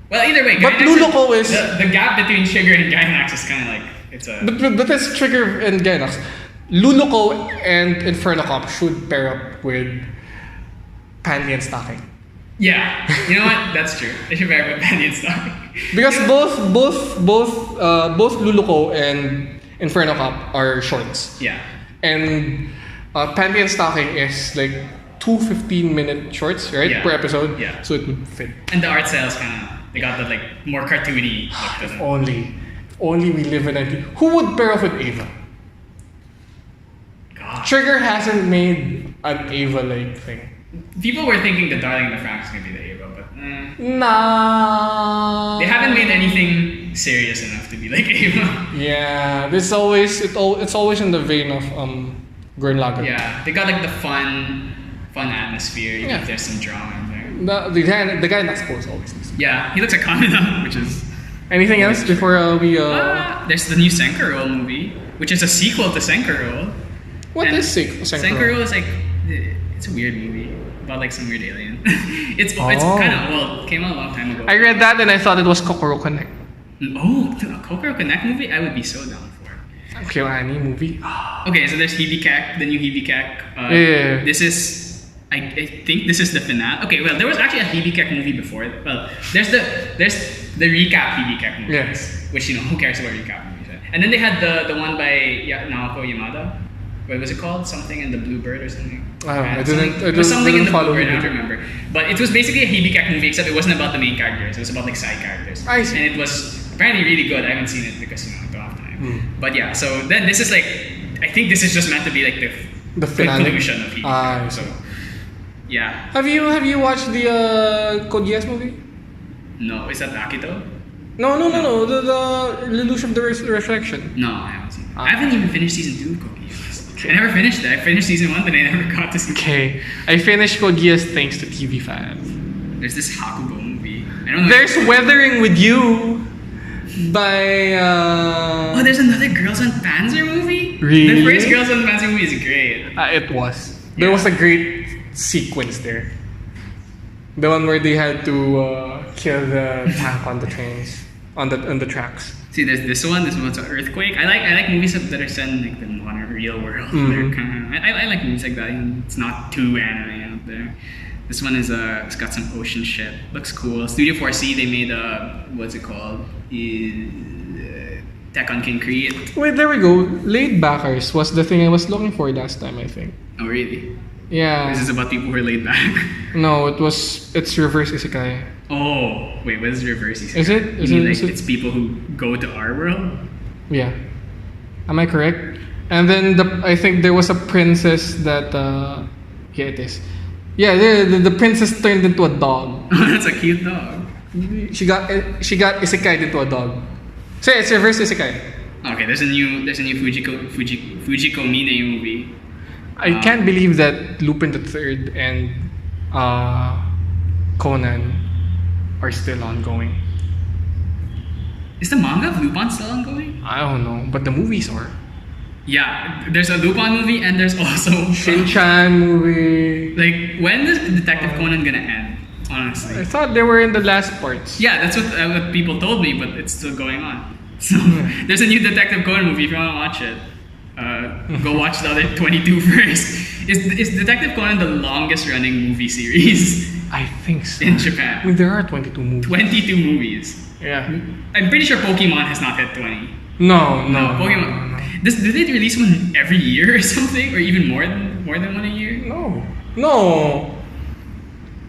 Well, either way, But Gainax Luluko is... the gap between Trigger and Gainax is kind of like it's a. But that's Trigger and Gainax. Luluko and Inferno Cop should pair up with Panty and Stocking. Yeah, you know what? That's true. They should pair up with Panty and Stocking. Because both Luluko and Inferno Cop are shorts. Yeah. And Panty and Stocking is like 2 15-minute shorts, right? Yeah. Per episode. Yeah. So it would fit. And the art style's kind of they got that like more cartoony look to If them. only we live in a... Who would pair up with Ava? God. Trigger hasn't made an Ava-like thing. People were thinking the Darling in the Franxx is gonna be the Ava, but Nah. they haven't made anything serious enough to be like Ava. Yeah, it's always in the vein of Gurren Lagann. Yeah, they got like the fun atmosphere. Even Yeah. if there's some drama in there. The guy next post always is. Yeah, he looks like Kamina, which is. Anything else before we There's the new Senkuro movie, which is a sequel to Senkuro. What And is Senkuro? Senkuro is like it's a weird movie about like some weird alien. it's kind of old. Came out a long time ago. I read that and I thought it was Kokoro Connect. Oh, a Kokoro Connect movie? I would be so down for. Kyoani movie. Okay, so there's Hibikak, the new Hibikak. Yeah. This is. I think this is the finale. Okay, well, there was actually a Hibikak movie before. Well, there's the recap Hibikak movies, Yes. which who cares about recap movies? Right? And then they had the one by Naoko Yamada. What was it called? Something in the Bluebird or something. I Something in the Bluebird. I don't remember. But it was basically a Hibikak movie, except it wasn't about the main characters. It was about like side characters. I see. And it was apparently really good. I haven't seen it because I don't have time. But yeah, so then this is like, I think this is just meant to be like The finale. conclusion of Hibikak. So yeah. Have you watched the Code Geass movie? No, is that Akito? No. The Illusion of the Reflection. No, I haven't seen it. I haven't even finished season 2 of Code Geass. I never finished it. I finished season 1, but I never got to season 2. Okay, I finished Code Geass thanks to TV5. There's this Hakugo movie. I don't know. There's Weathering with You by. Oh, there's another Girls on Panzer movie? Really? The first Girls on Panzer movie is great. It was. There was a great sequence there. The one where they had to kill the tank on the trains, on the tracks. See, there's this one's an Earthquake. I like movies that are set in like the modern real world. They're I like movies like that. It's not too anime out there. This one is it's got some ocean shit. Looks cool. Studio 4C, they made what's it called? Tech on Concrete. Wait, there we go. Laid Backers was the thing I was looking for last time, I think. Oh really? Yeah. This is about people who are laid back. No, it's reverse isekai. Oh, wait, what is reverse isekai? Is it? You mean it's people who go to our world? Yeah. Am I correct? And then I think there was a princess that yeah, it is. Yeah, the princess turned into a dog. That's a cute dog. She got isekai into a dog. So yeah, it's reverse isekai. Okay, there's a new Fujiko Mine movie. I can't believe that Lupin the Third and Conan are still ongoing. Is the manga of Lupin still ongoing? I don't know, but the movies are. Yeah, there's a Lupin movie and there's also Shin-chan movie. like when is Detective Conan gonna end? Honestly, I thought they were in the last parts. yeah, that's what people told me, but it's still going on. So there's a new Detective Conan movie. If you want to watch it, go watch the other 22 first. Is Detective Conan the longest running movie series I think so. in Japan? I mean, there are 22 movies. 22 movies. Yeah. I'm pretty sure Pokemon has not hit 20. No. Pokemon. Do they release one every year or something, or even more than one a year? No.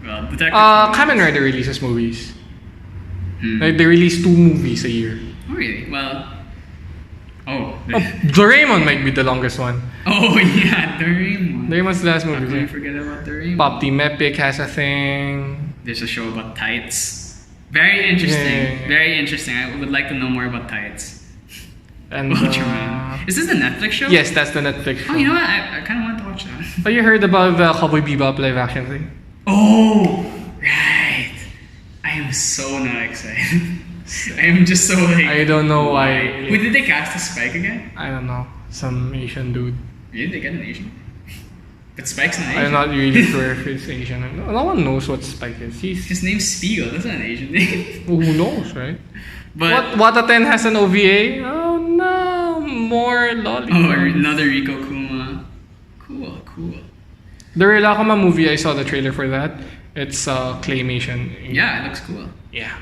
Well, Detective. Kamen Rider releases movies. Like they release 2 movies a year. Oh really? Well. Oh. Doraemon might be the longest one. Oh yeah, Doraemon. Doraemon's the last How movie. can I Yeah. forget about Doraemon? Pop Team Epic has a thing. There's a show about tights. Very interesting. Yeah. Very interesting. I would like to know more about tights. And Ultraman. Is this the Netflix show? yes, that's the Netflix show. Oh, you know what? I kind of want to watch that. Oh, you heard about the Cowboy Bebop live action thing? Oh, right. I am so not excited. I am just so like. I don't know why. Who did they cast as Spike again? I don't know. Some Asian dude. Really? They get an Asian? But Spike's not Asian. I'm not really sure if it's Asian. No one knows what Spike is. His name's Spiegel. That's not an Asian name. Who knows, right? But Wataten has an OVA. Oh no, more lollipops. or another Riko Kuma. Cool. The Rilakuma movie, I saw the trailer for that. It's claymation. Yeah, it looks cool. Yeah.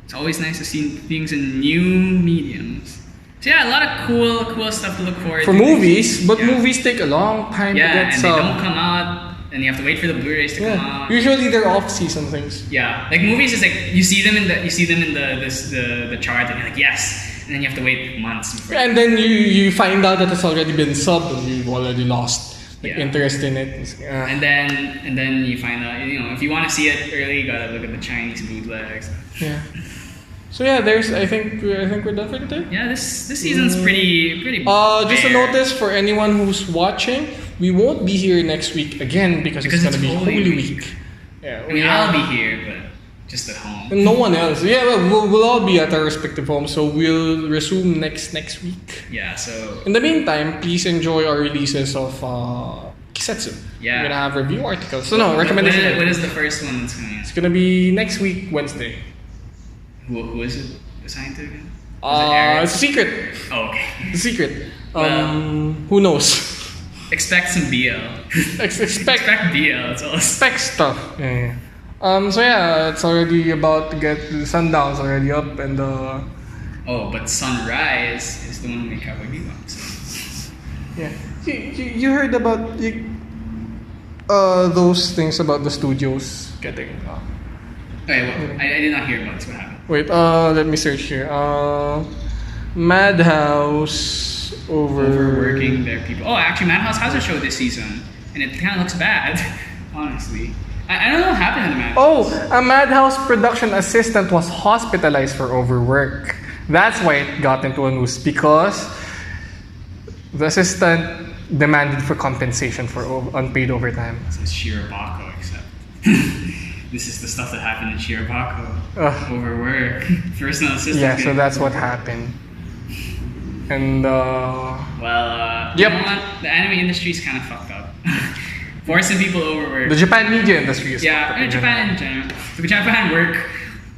It's always nice to see things in new mediums. So yeah, a lot of cool stuff to look forward for to. movies, but movies take a long time to Yeah, get and they don't come out, and you have to wait for the Blu-rays to come out. Usually they're off-season things. Yeah, like movies is like you see them in the chart, and you're like yes, and then you have to wait months. Before And then you find out that it's already been subbed and you've already lost interest in it. And then you find out, if you want to see it early, you gotta look at the Chinese bootlegs. Yeah. So yeah, I think we're done for today. Yeah, this season's pretty. Just a notice for anyone who's watching, we won't be here next week again because it's gonna be Holy Week. Yeah, I mean, I'll be here, but just at home. And no one else. Yeah, well, we'll all be at our respective homes, so we'll resume next week. Yeah. So in the meantime, please enjoy our releases of Kisetsu. Yeah. We're gonna have review articles. So no recommendation. What is the first one that's coming? It's gonna be next week, Wednesday. Who is it assigned to again? It's a secret. Oh, okay. It's a secret. Well, who knows? Expect some BL. Expect BL. That's all. Expect stuff. Yeah. So yeah, it's already about to get the sundown's already up and Oh, but sunrise is the one we covered you up. So. Yeah. You heard about those things about the studios getting. Okay, well, I did not hear about this. What happened? Wait, let me search here. Madhouse overworking their people. Oh, actually, Madhouse has a show this season, and it kind of looks bad, honestly. I don't know what happened in the Madhouse. Oh, a Madhouse production assistant was hospitalized for overwork. That's why it got into a news, because the assistant demanded for compensation for unpaid overtime. This is Shirobako, except this is the stuff that happened in Shirobako. Overwork. Personal assistant. Yeah, so that's what happened. And you know what? The anime industry is kind of fucked up. Forcing people to overwork. The Japan media industry is fucked up. Japan in general. The Japan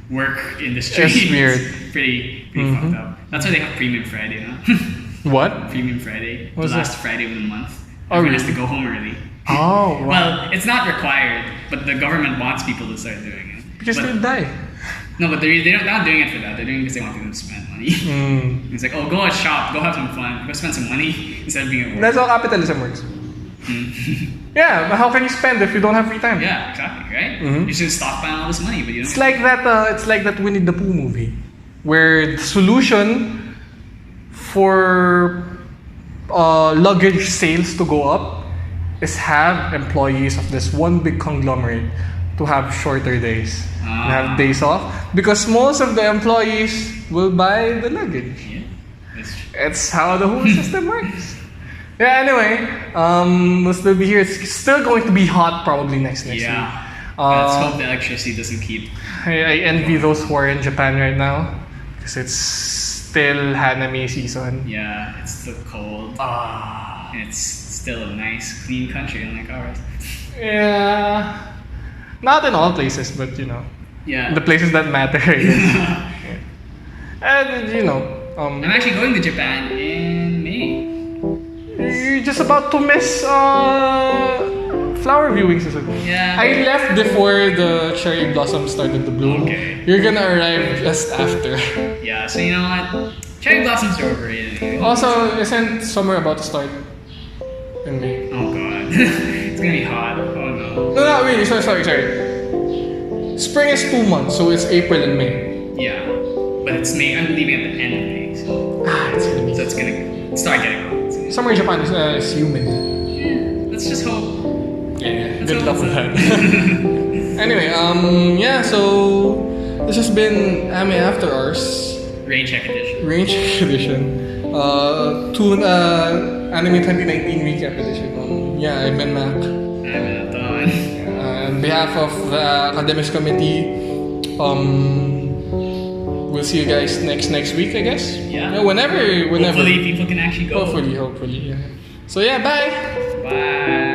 work industry is weird. Pretty fucked up. That's why they have Premium Friday, no? What? Premium Friday. What's the last that? Friday of the month. Oh, Everyone really? has to go home early. Oh, wow. Well, it's not required, but the government wants people to start doing it. Because they'll die. No, but they're not doing it for that. They're doing it because they want people to spend money. It's like, go and shop, go have some fun, go spend some money instead of being at work. That's how capitalism works. Yeah, but how can you spend if you don't have free time? Yeah, exactly, right? You should stockpile all this money, but you don't. It's like that Winnie the Pooh movie, where the solution for luggage sales to go up is have employees of this one big conglomerate to have shorter days, and have days off, because most of the employees will buy the luggage. Yeah, that's true. It's how the whole system works. Yeah, anyway, we'll still be here. It's still going to be hot probably next week. Yeah. Let's hope the electricity doesn't keep. I envy those who are in Japan right now, because it's still Hanami season. Yeah, it's still cold. And it's still a nice, clean country, unlike ours. Yeah. Not in all places, but Yeah. the places that matter. Yeah. And I'm actually going to Japan in May. you're just about to miss flower viewing season. Yeah. I left before the cherry blossom started to bloom. Okay. You're gonna arrive just after. Yeah, so you know what? Cherry blossoms are overrated. Also, isn't summer about to start in May? Oh god. It's gonna be hot. Oh no. No, not really. Sorry. Spring is 2 months, so it's April and May. Yeah. But it's May. I'm leaving at the end of May, so It's gonna be. it's gonna start getting hot. Summer in Japan is humid. Yeah. Let's just hope. Yeah, good luck with that. Anyway, so this has been AME After Hours. Rain check edition. Edition. Anime 2019 recap edition. I've been Mac. I'm Anton. On behalf of the academics committee, we'll see you guys next week, I guess. Yeah. Whenever. Hopefully people can actually go. Hopefully, yeah. So yeah, bye. Bye.